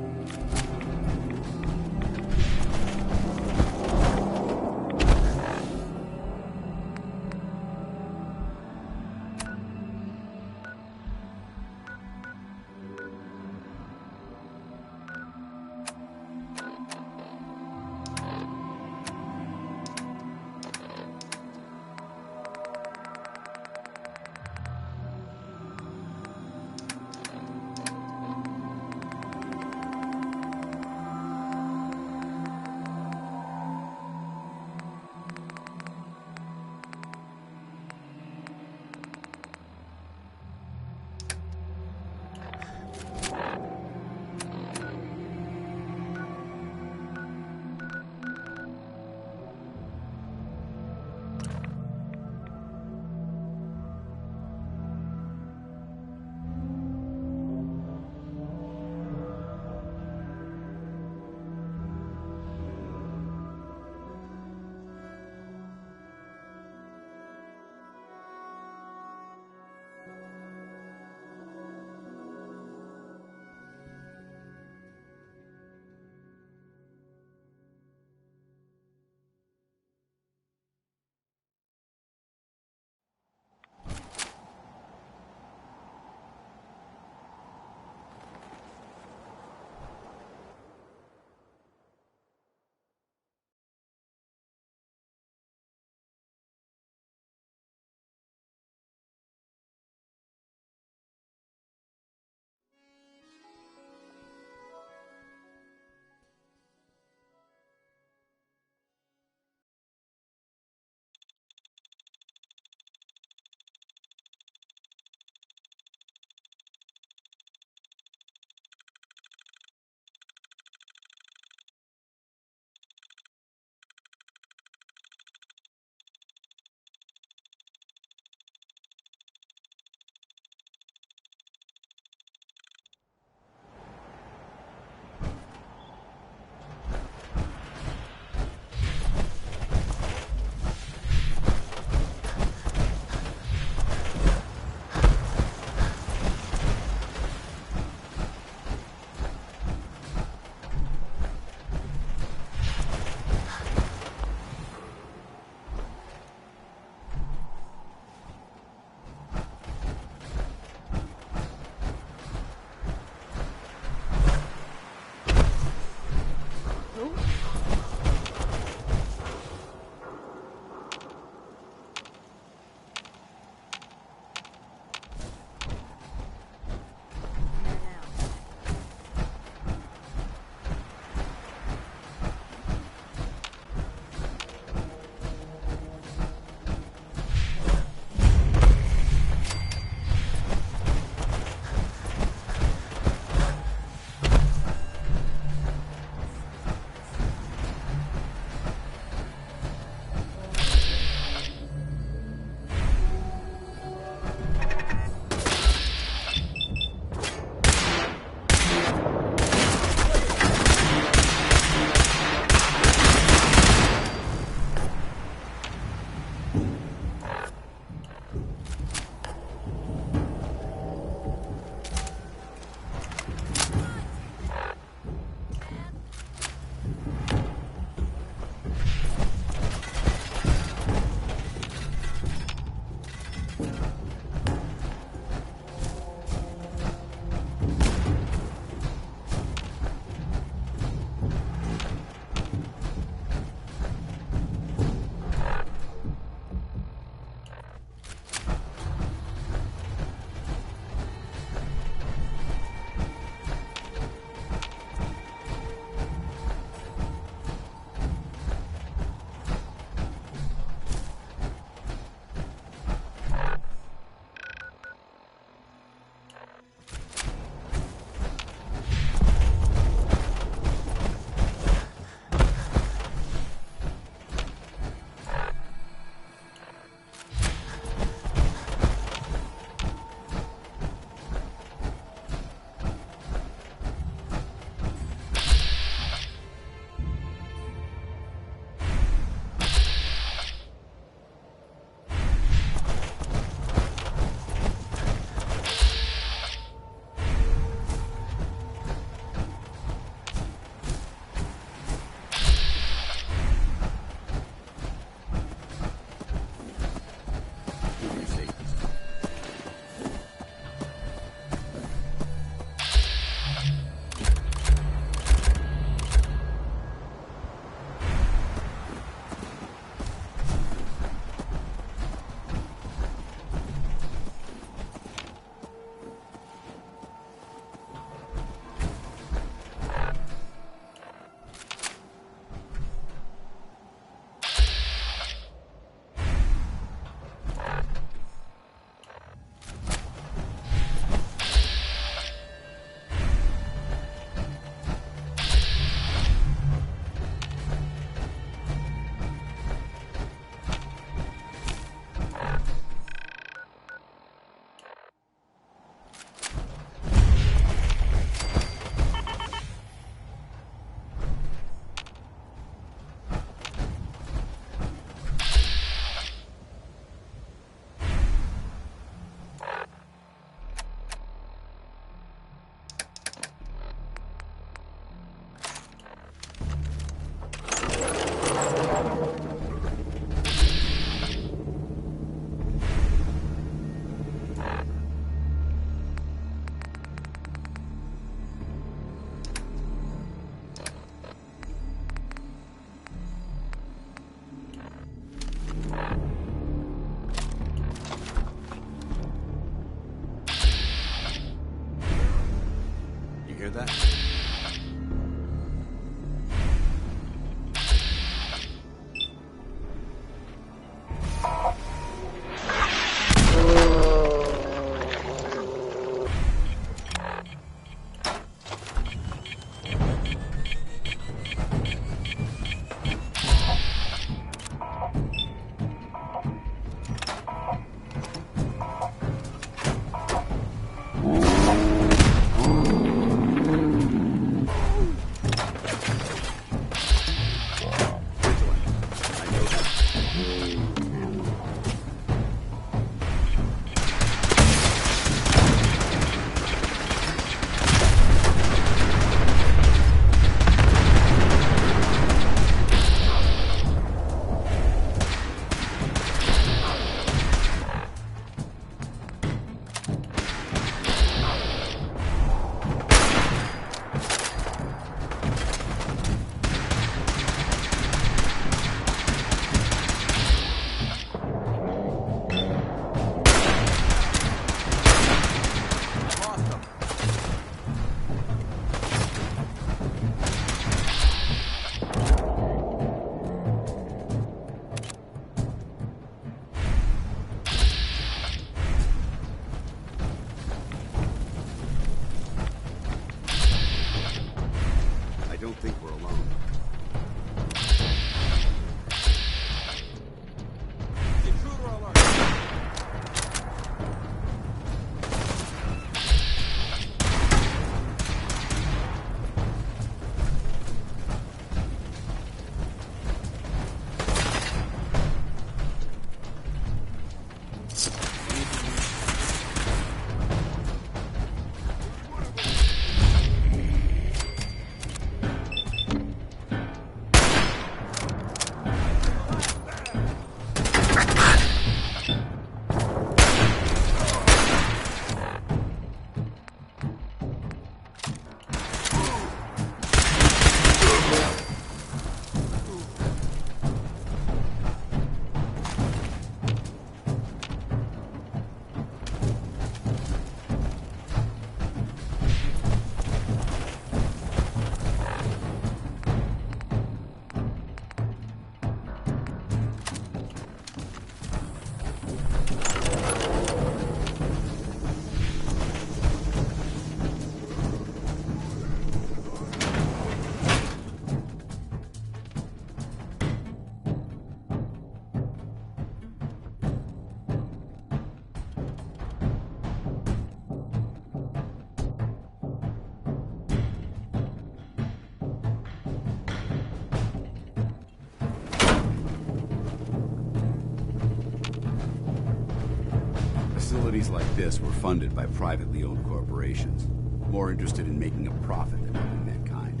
Facilities like this were funded by privately owned corporations, more interested in making a profit than helping mankind.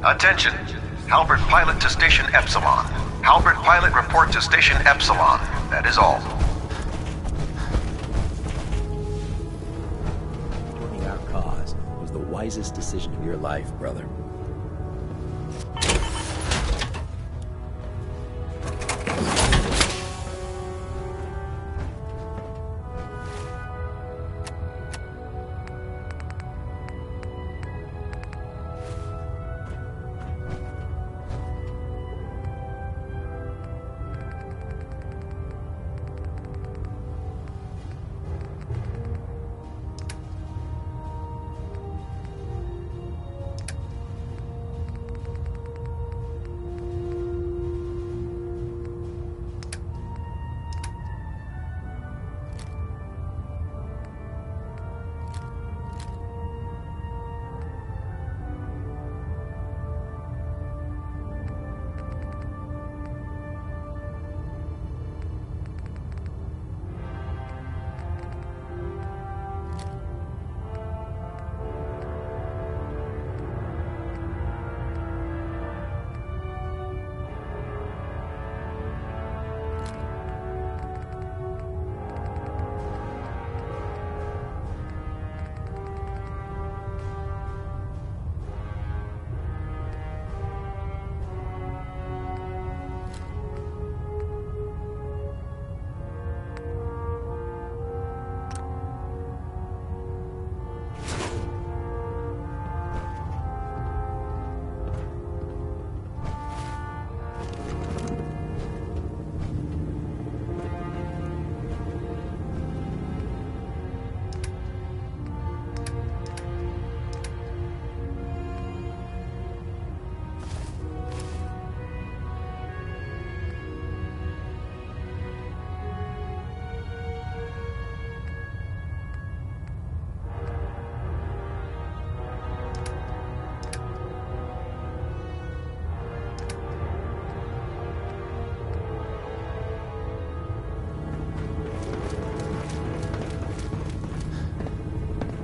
Attention. Halberd Pilot to Station Epsilon. Halberd Pilot report to Station Epsilon. That is all. Joining our cause was the wisest decision of your life, brother.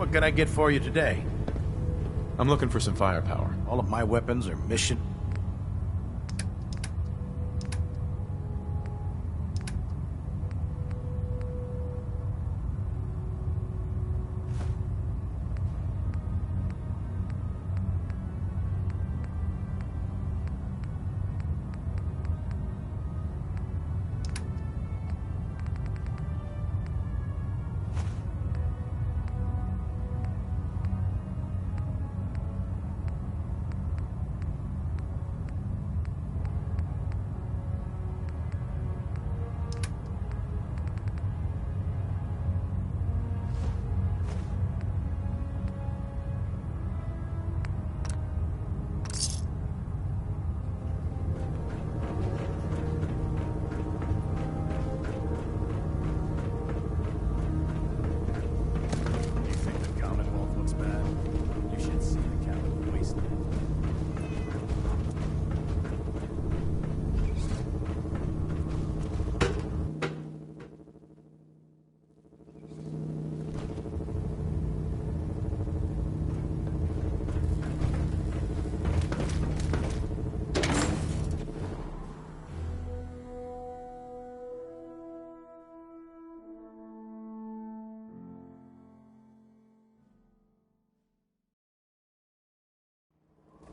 What can I get for you today? I'm looking for some firepower. All of my weapons are mission.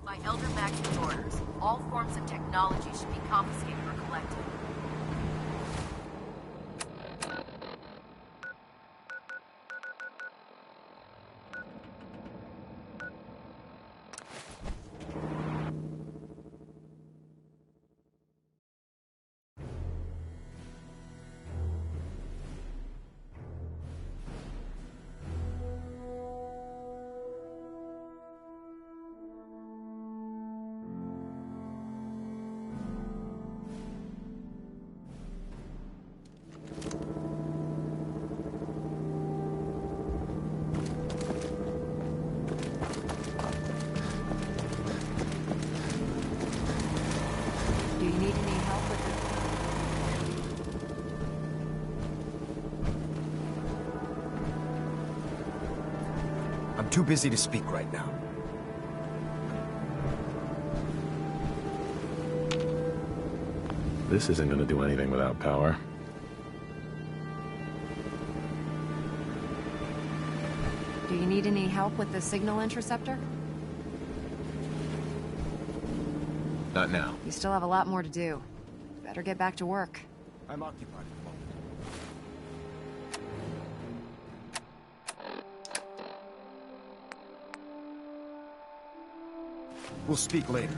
By Elder Max's orders, all forms of technology should be confiscated or collected. I'm too busy to speak right now. This isn't gonna do anything without power. Do you need any help with the signal interceptor? Not now. You still have a lot more to do. Better get back to work. I'm occupied at the moment. We'll speak later.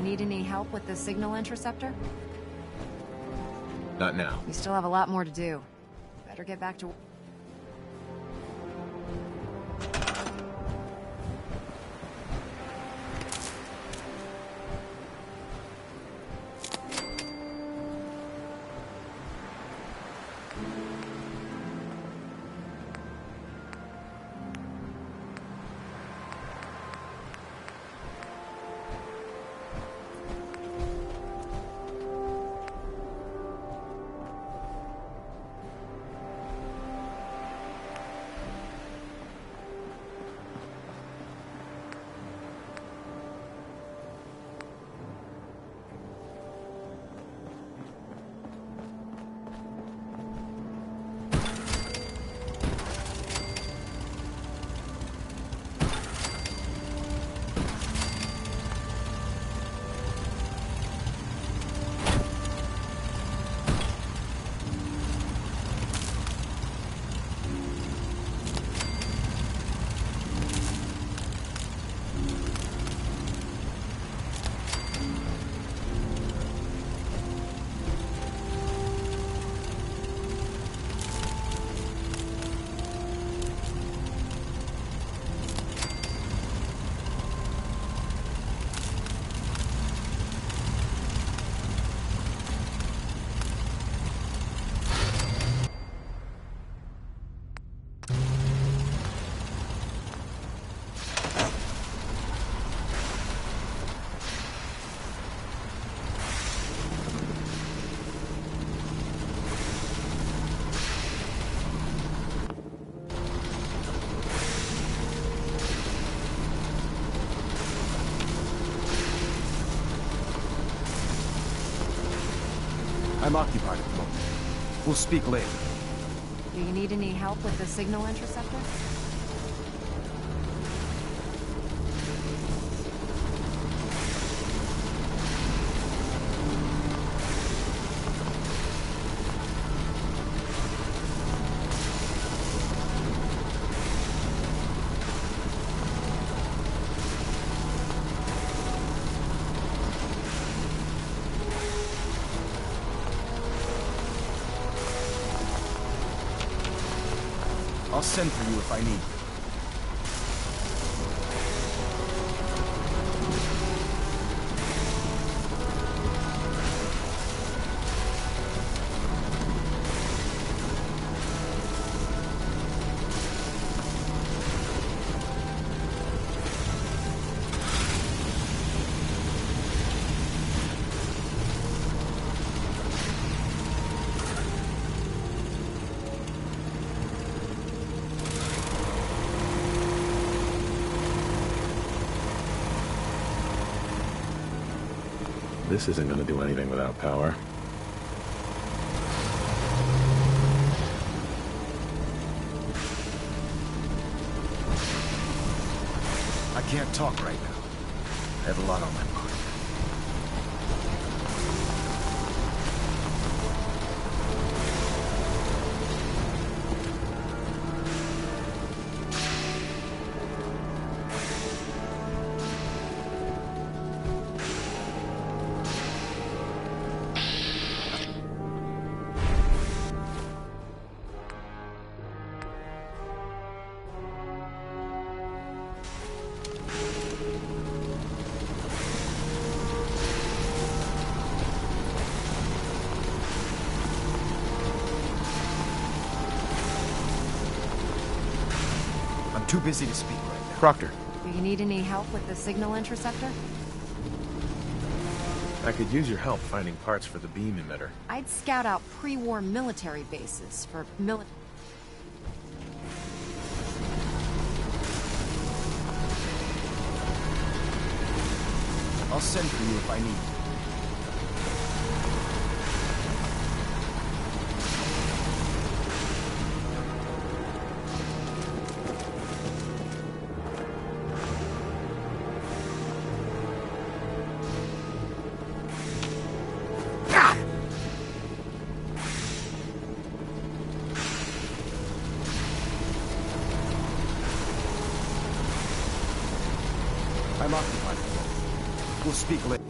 Need any help with the signal interceptor? Not now. You still have a lot more to do. Better get back to... I'm occupied at the moment. We'll speak later. Do you need any help with the signal interceptor? I'll send for you if I need you. This isn't going to do anything without power. I can't talk right now. I have a lot on my mind. Too busy to speak right now. Proctor. Do you need any help with the signal interceptor? I could use your help finding parts for the beam emitter. I'd scout out pre-war military bases for I'll send for you if I need you. I'm occupied. We'll speak later.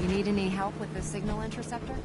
Need any help with the signal interceptor?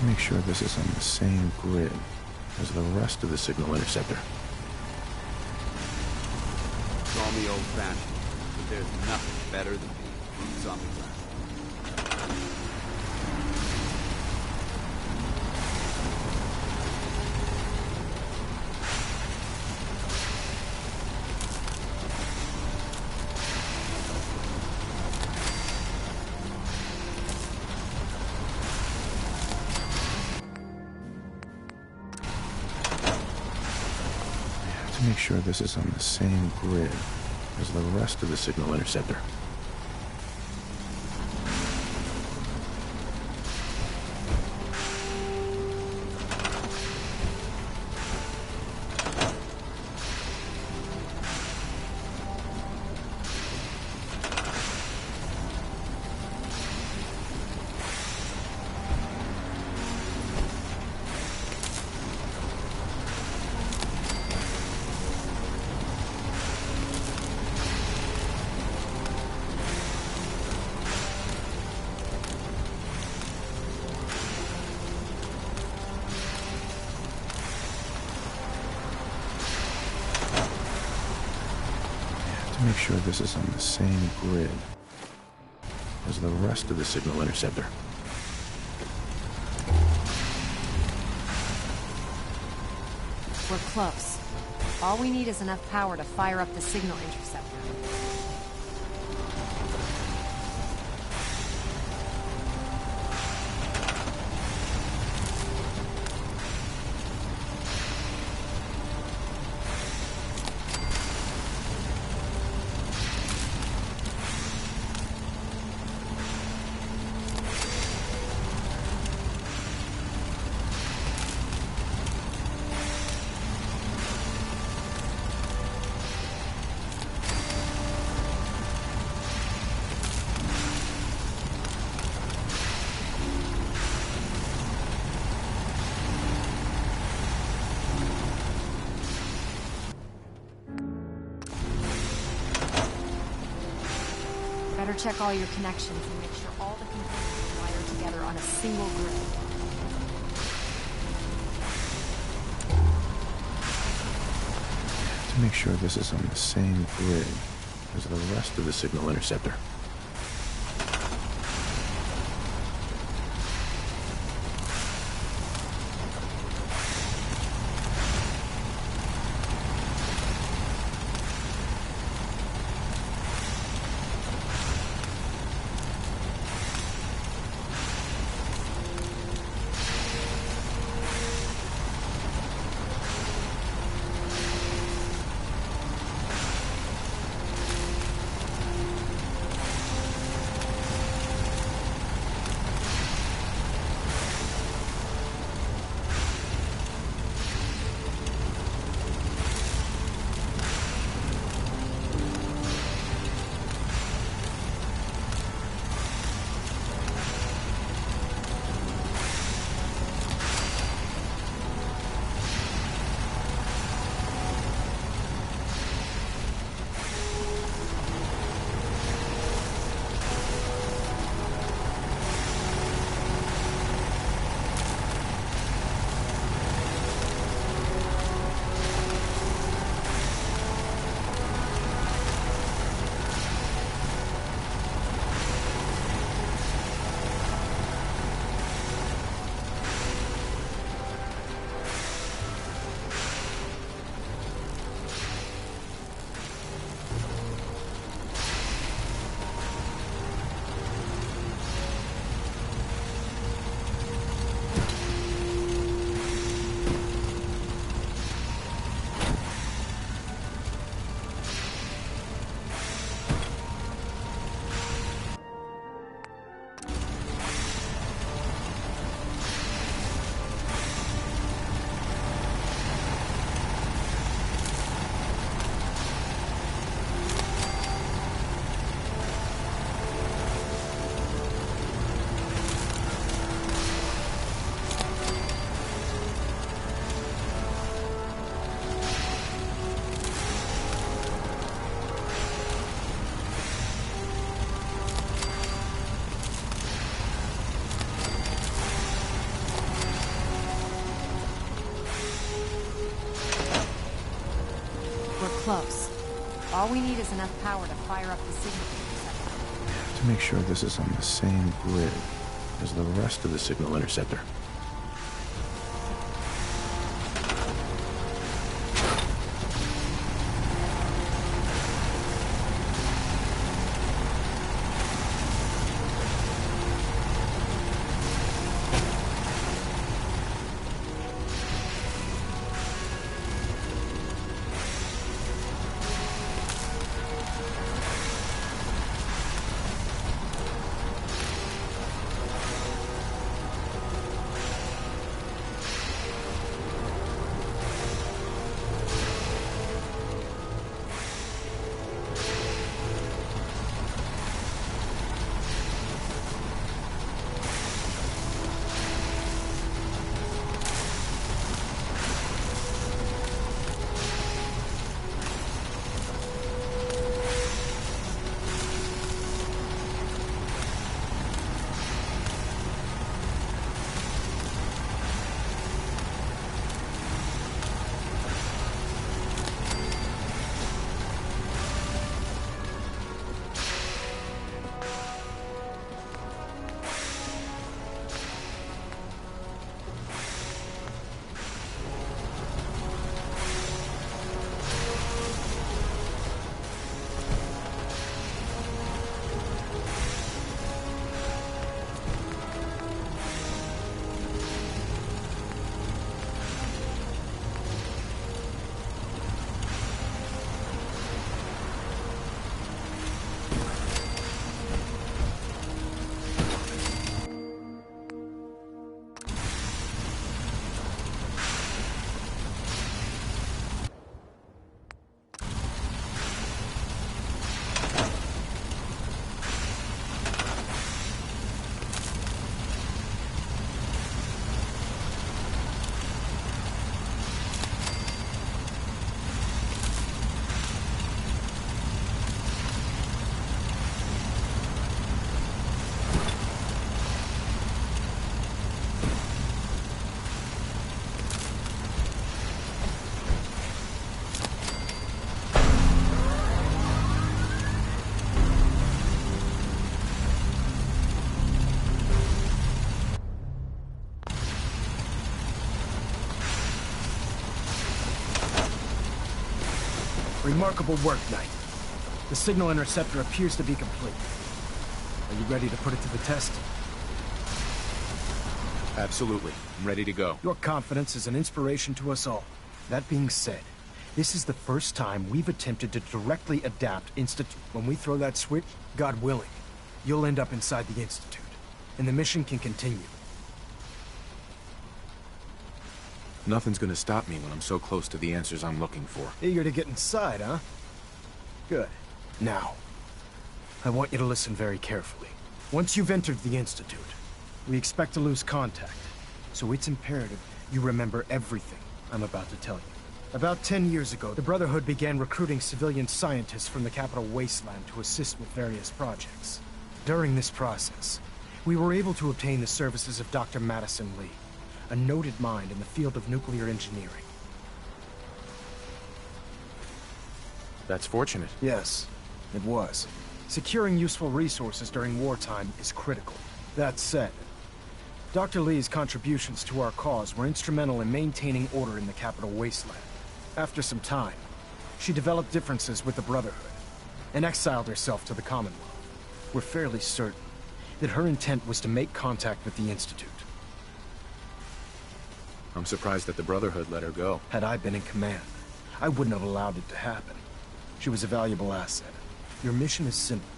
to make sure this is on the same grid as the rest of the signal interceptor. Call me old-fashioned, but there's nothing better than being boots on the ground. Make sure this is on the same grid as the rest of the signal interceptor. Make sure this is on the same grid as the rest of the signal interceptor. We're close. All we need is enough power to fire up the signal interceptor. Better check all your connections and make sure all the components are wired together on a single grid. To make sure this is on the same grid as the rest of the signal interceptor. close. All we need is enough power to fire up the signal. To make sure this is on the same grid as the rest of the signal interceptor. Remarkable work, Knight. The signal interceptor appears to be complete. Are you ready to put it to the test? Absolutely. I'm ready to go. Your confidence is an inspiration to us all. That being said, this is the first time we've attempted to directly adapt Institute. When we throw that switch, God willing, you'll end up inside the Institute, and the mission can continue. Nothing's gonna stop me when I'm so close to the answers I'm looking for. Eager to get inside, huh? Good. Now, I want you to listen very carefully. Once you've entered the Institute, we expect to lose contact, so it's imperative you remember everything I'm about to tell you. About 10 years ago, the Brotherhood began recruiting civilian scientists from the Capital Wasteland to assist with various projects. During this process, we were able to obtain the services of Dr. Madison Li, a noted mind in the field of nuclear engineering. That's fortunate. Yes, it was. Securing useful resources during wartime is critical. That said, Dr. Li's contributions to our cause were instrumental in maintaining order in the Capital Wasteland. After some time, she developed differences with the Brotherhood and exiled herself to the Commonwealth. We're fairly certain that her intent was to make contact with the Institute. I'm surprised that the Brotherhood let her go. Had I been in command, I wouldn't have allowed it to happen. She was a valuable asset. Your mission is simple.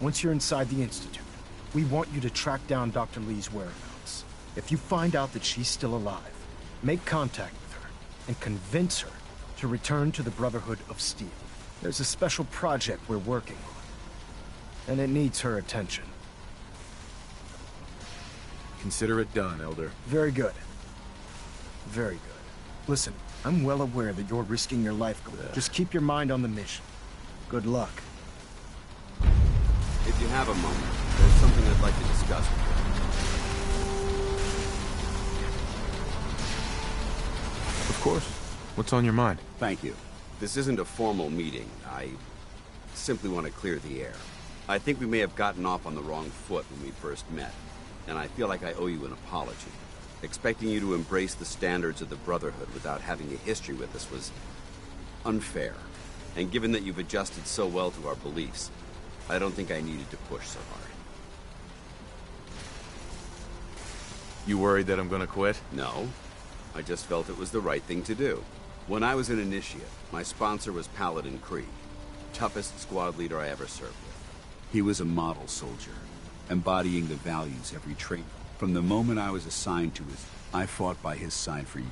Once you're inside the Institute, we want you to track down Dr. Li's whereabouts. If you find out that she's still alive, make contact with her and convince her to return to the Brotherhood of Steel. There's a special project we're working on, and it needs her attention. Consider it done, Elder. Very good. Very good. Listen, I'm well aware that you're risking your life. Just keep your mind on the mission. Good luck. If you have a moment, there's something I'd like to discuss with you. Of course. What's on your mind? Thank you. this isn't a formal meeting. I simply want to clear the air. I think we may have gotten off on the wrong foot when we first met, and I feel like I owe you an apology. Expecting you to embrace the standards of the Brotherhood without having a history with us was unfair. And given that you've adjusted so well to our beliefs, I don't think I needed to push so hard. You worried that I'm gonna quit? No. I just felt it was the right thing to do. When I was an initiate, my sponsor was Paladin Krieg, toughest squad leader I ever served with. He was a model soldier, embodying the values every trait. From the moment I was assigned to his, I fought by his side for years.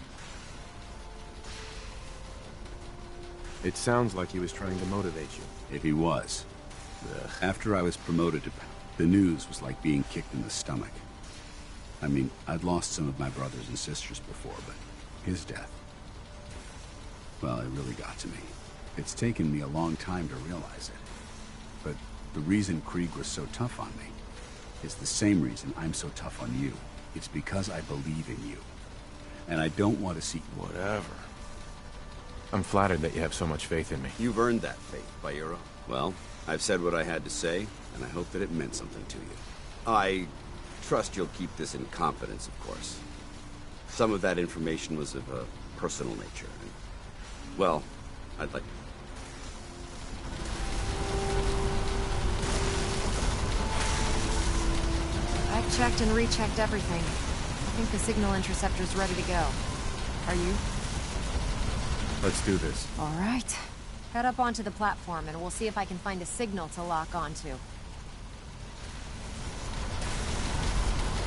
It sounds like he was trying to motivate you. If he was. Ugh. After I was promoted to the news was like being kicked in the stomach. I mean, I'd lost some of my brothers and sisters before, but his death, well, it really got to me. It's taken me a long time to realize it. But the reason Krieg was so tough on me is the same reason I'm so tough on you. It's because I believe in you. And I don't want to see... Whatever. I'm flattered that you have so much faith in me. You've earned that faith by your own. Well, I've said what I had to say, and I hope that it meant something to you. I trust you'll keep this in confidence, of course. Some of that information was of a personal nature. And, well, I'd like... I've checked and rechecked everything. I think the signal interceptor's ready to go. Are you? Let's do this. All right. Head up onto the platform and we'll see if I can find a signal to lock onto.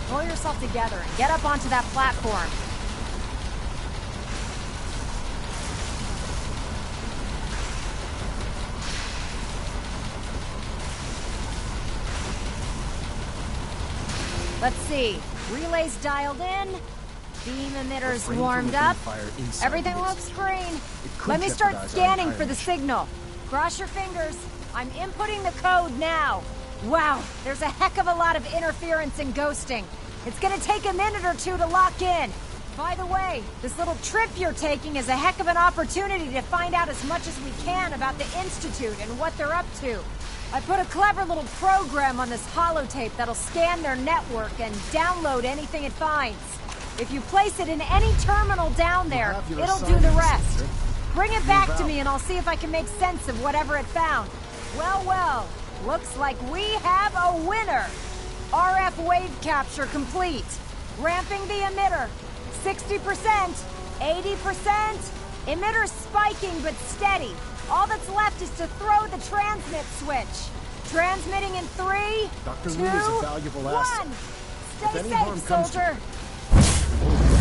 Pull yourself together and get up onto that platform. Let's see. Relays dialed in. Beam emitters warmed up. Everything looks green. Let me start scanning for the signal. Cross your fingers. I'm inputting the code now. Wow, there's a heck of a lot of interference and ghosting. It's gonna take a minute or two to lock in. By the way, this little trip you're taking is a heck of an opportunity to find out as much as we can about the Institute and what they're up to. I put a clever little program on this holotape that'll scan their network and download anything it finds. If you place it in any terminal down there, it'll do the rest. Bring it back to me and I'll see if I can make sense of whatever it found. Well, well, looks like we have a winner. RF wave capture complete. Ramping the emitter. 60%, 80%. Emitter spiking but steady. All that's left is to throw the transmit switch. Transmitting in 3, Dr. 2, Lee is a valuable 1. asset. Stay If any harm safe, comes to soldier.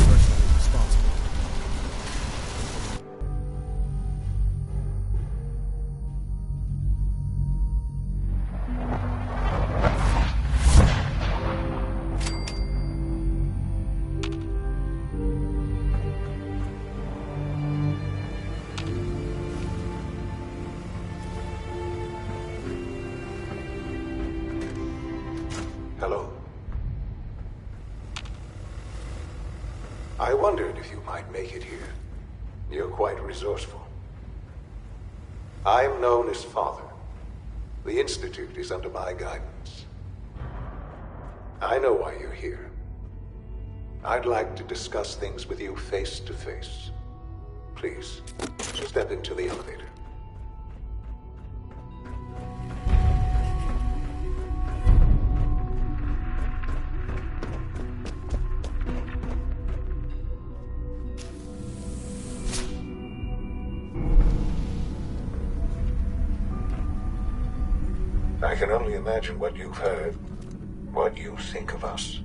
personally responsible. Hello. I wondered if you might make it here. You're quite resourceful. I'm known as Father. The Institute is under my guidance. I know why you're here. I'd like to discuss things with you face to face. Please, step into the elevator. I can only imagine what you've heard, what you think of us.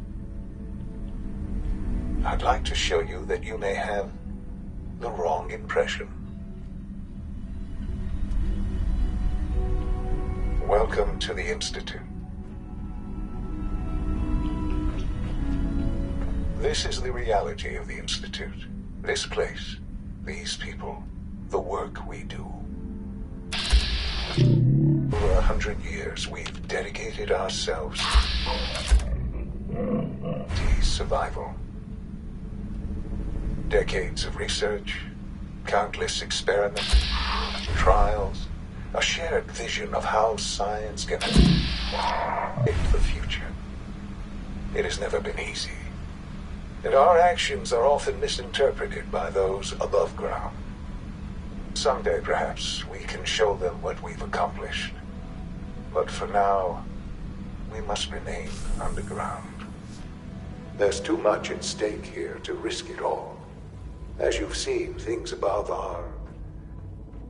I'd like to show you that you may have the wrong impression. Welcome to the Institute. This is the reality of the Institute. This place, these people, the work we do. For 100 years, we've dedicated ourselves to survival. Decades of research, countless experiments, trials, a shared vision of how science can shape the future. It has never been easy, and our actions are often misinterpreted by those above ground. Someday, perhaps, we can show them what we've accomplished. But for now, we must remain underground. There's too much at stake here to risk it all. As you've seen, things above are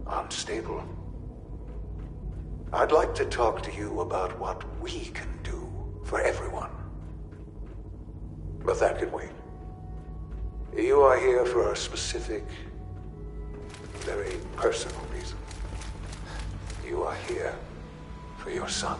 unstable. I'd like to talk to you about what we can do for everyone. But that can wait. You are here for a specific, very personal reason. You are here for your son.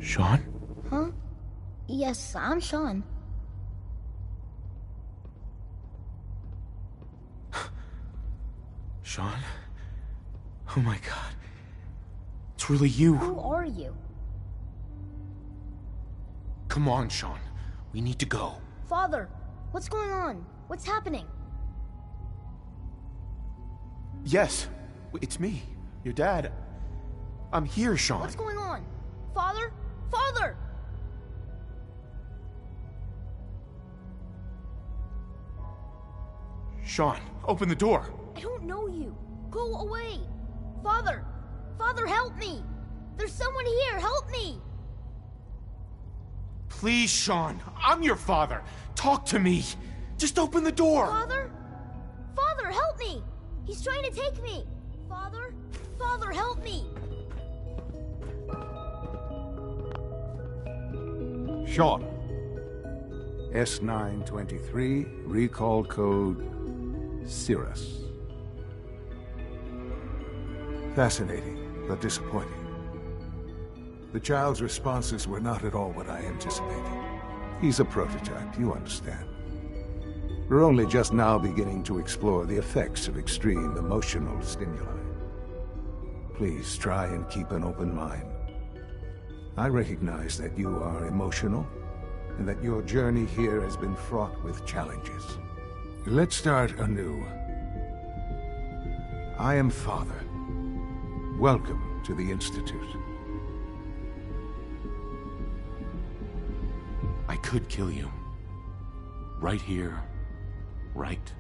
Sean? Huh? Yes, I'm Sean. Sean? Oh my god. It's really you. Who are you? Come on, Sean. We need to go. Father, what's going on? What's happening? Yes, it's me, your dad. I'm here, Sean. What's going on? Father? Father! Sean, open the door. I don't know you. Go away. Father! Father, help me! There's someone here, help me! Please, Sean. I'm your father. Talk to me. Just open the door. Father? Father, help me! He's trying to take me! Father? Father, help me! Sean. S923, recall code Cirrus. Fascinating, but disappointing. The child's responses were not at all what I anticipated. He's a prototype, you understand. We're only just now beginning to explore the effects of extreme emotional stimuli. Please try and keep an open mind. I recognize that you are emotional, and that your journey here has been fraught with challenges. Let's start anew. I am Father. Welcome to the Institute. I could kill you. Right here. Right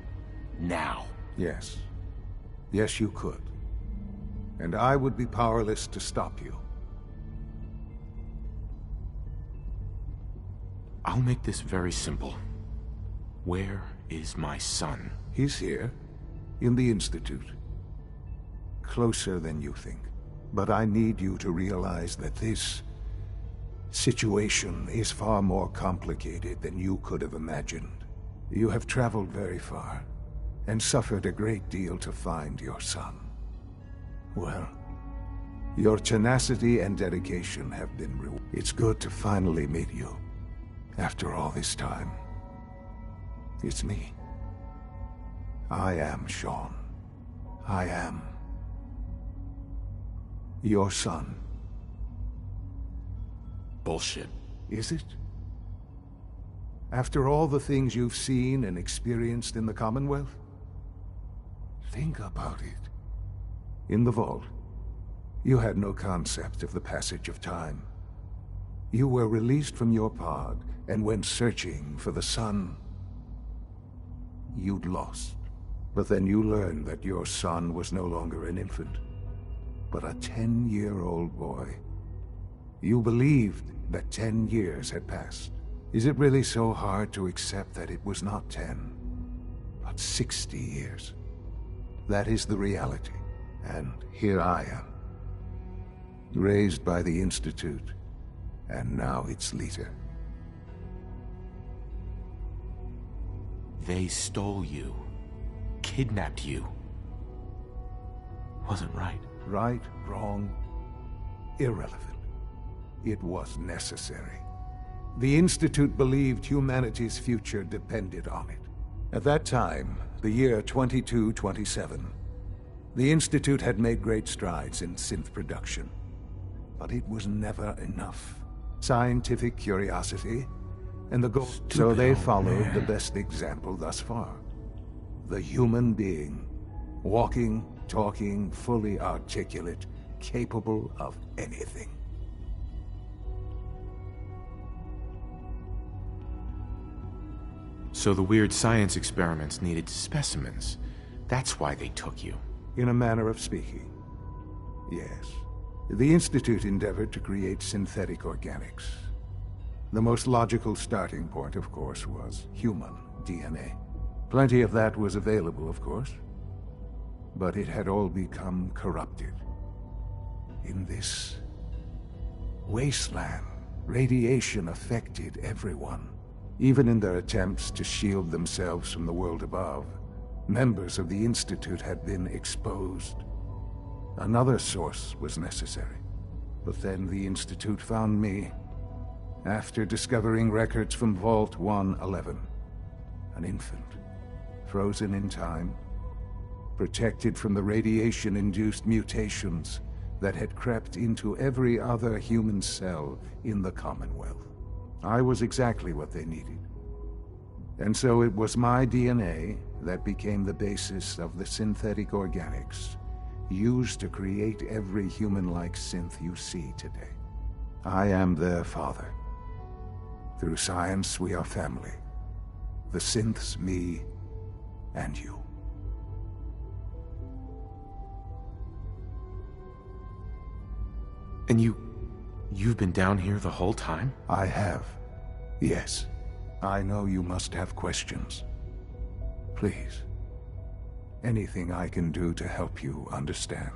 now. Yes. Yes, you could. And I would be powerless to stop you. I'll make this very simple. Where is my son? He's here, in the Institute. Closer than you think. But I need you to realize that this situation is far more complicated than you could have imagined. You have traveled very far, and suffered a great deal to find your son. Well, your tenacity and dedication have been rewarded. It's good to finally meet you. After all this time, it's me. I am Sean. I am your son. Bullshit. Is it? After all the things you've seen and experienced in the Commonwealth? Think about it. In the vault, you had no concept of the passage of time. You were released from your pod and went searching for the sun you'd lost. But then you learned that your son was no longer an infant, but a 10-year-old boy. You believed that 10 years had passed. Is it really so hard to accept that it was not 10, but 60 years? That is the reality, and here I am. Raised by the Institute, and now its leader. they stole you, kidnapped you. Wasn't right. Right, wrong, irrelevant. It was necessary. The Institute believed humanity's future depended on it. At that time, the year 2227, the Institute had made great strides in synth production. But it was never enough. Scientific curiosity, and the goal. So they followed the best example thus far. The human being. Walking, talking, fully articulate, capable of anything. So the weird science experiments needed specimens. That's why they took you. In a manner of speaking, yes. The Institute endeavored to create synthetic organics. The most logical starting point, of course, was human DNA. Plenty of that was available, of course. But it had all become corrupted. In this wasteland, radiation affected everyone. Even in their attempts to shield themselves from the world above, members of the Institute had been exposed. Another source was necessary. But then the Institute found me, after discovering records from Vault 111. An infant, frozen in time, protected from the radiation-induced mutations that had crept into every other human cell in the Commonwealth. I was exactly what they needed. And so it was my DNA that became the basis of the synthetic organics used to create every human-like synth you see today. I am their father. Through science, we are family. The synths, me, and you. And you've been down here the whole time? I have. Yes. I know you must have questions. Please. Anything I can do to help you understand.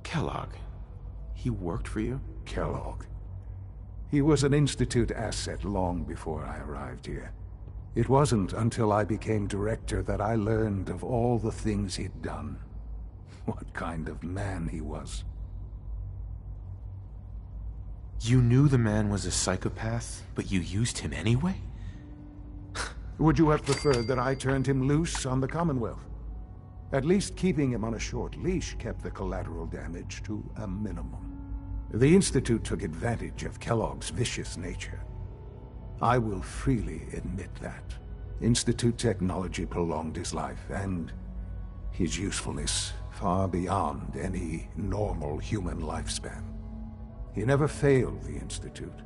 Kellogg. He worked for you? Kellogg. He was an Institute asset long before I arrived here. It wasn't until I became director that I learned of all the things he'd done. What kind of man he was. You knew the man was a psychopath, but you used him anyway? Would you have preferred that I turned him loose on the Commonwealth? At least keeping him on a short leash kept the collateral damage to a minimum. The Institute took advantage of Kellogg's vicious nature. I will freely admit that. Institute technology prolonged his life, and his usefulness far beyond any normal human lifespan. He never failed the Institute,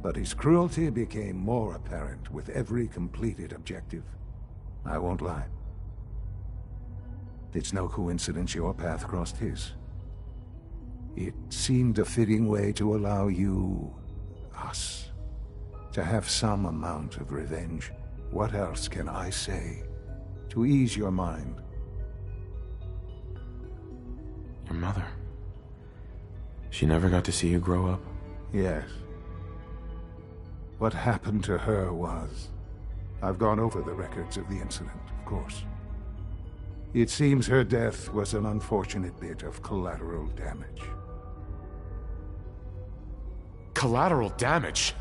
but his cruelty became more apparent with every completed objective. I won't lie. It's no coincidence your path crossed his. It seemed a fitting way to allow you, us, to have some amount of revenge. What else can I say to ease your mind? Your mother. She never got to see you grow up? Yes. What happened to her was... I've gone over the records of the incident, of course. It seems her death was an unfortunate bit of collateral damage. Collateral damage?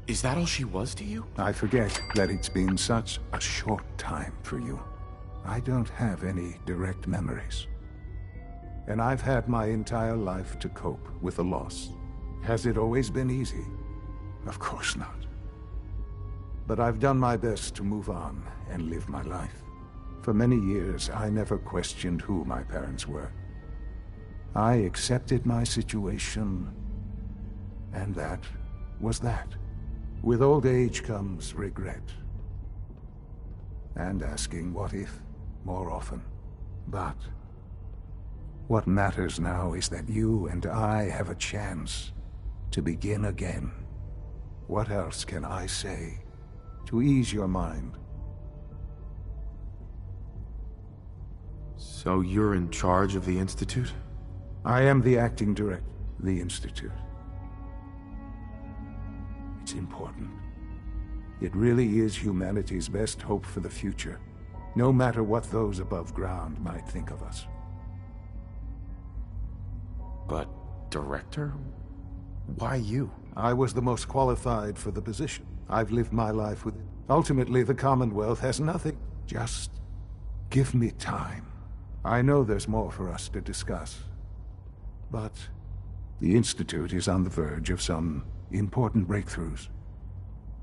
Is that all she was to you? I forget that it's been such a short time for you. I don't have any direct memories. And I've had my entire life to cope with the loss. Has it always been easy? Of course not. But I've done my best to move on and live my life. For many years, I never questioned who my parents were. I accepted my situation, and that was that. With old age comes regret. And asking what if more often. But what matters now is that you and I have a chance to begin again. What else can I say to ease your mind? So you're in charge of the Institute? I am the acting director of the Institute. what's important. It really is humanity's best hope for the future, no matter what those above ground might think of us. But, Director? Why you? I was the most qualified for the position. I've lived my life with it. Ultimately, the Commonwealth has nothing. Just give me time. I know there's more for us to discuss. But the Institute is on the verge of some important breakthroughs.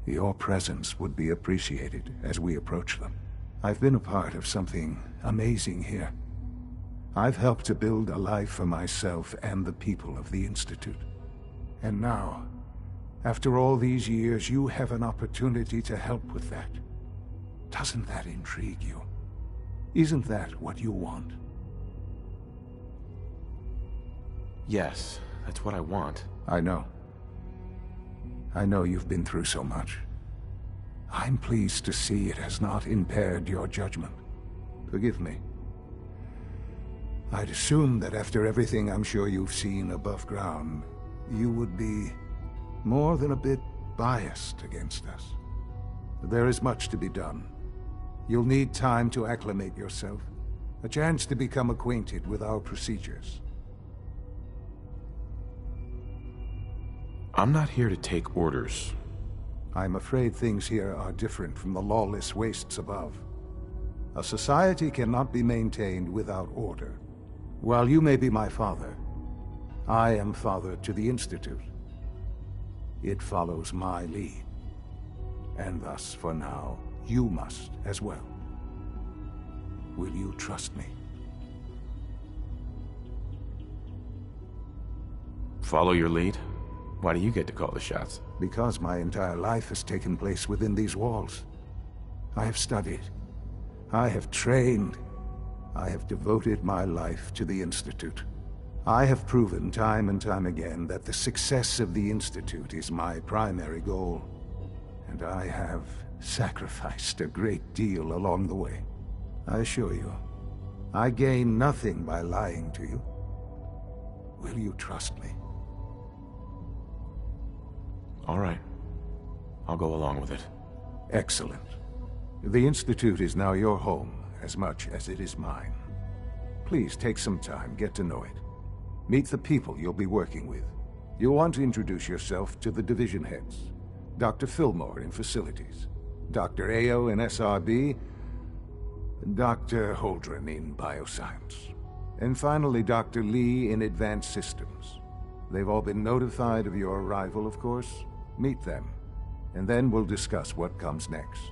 Your presence would be appreciated as we approach them. I've been a part of something amazing here. I've helped to build a life for myself and the people of the Institute. And now, after all these years, you have an opportunity to help with that. Doesn't that intrigue you? Isn't that what you want? Yes, that's what I want. I know. I know you've been through so much. I'm pleased to see it has not impaired your judgment. Forgive me. I'd assumed that after everything I'm sure you've seen above ground, you would be more than a bit biased against us. There is much to be done. You'll need time to acclimate yourself, a chance to become acquainted with our procedures. I'm not here to take orders. I'm afraid things here are different from the lawless wastes above. A society cannot be maintained without order. While you may be my father, I am father to the Institute. It follows my lead. And thus, for now, you must as well. Will you trust me? Follow your lead? Why do you get to call the shots? Because my entire life has taken place within these walls. I have studied. I have trained. I have devoted my life to the Institute. I have proven time and time again that the success of the Institute is my primary goal. And I have sacrificed a great deal along the way. I assure you, I gain nothing by lying to you. Will you trust me? All right. I'll go along with it. Excellent. The Institute is now your home, as much as it is mine. Please take some time, get to know it. Meet the people you'll be working with. You'll want to introduce yourself to the division heads. Dr. Fillmore in Facilities, Dr. Ao in SRB, Dr. Holdren in Bioscience, and finally Dr. Lee in Advanced Systems. They've all been notified of your arrival, of course. Meet them, and then we'll discuss what comes next.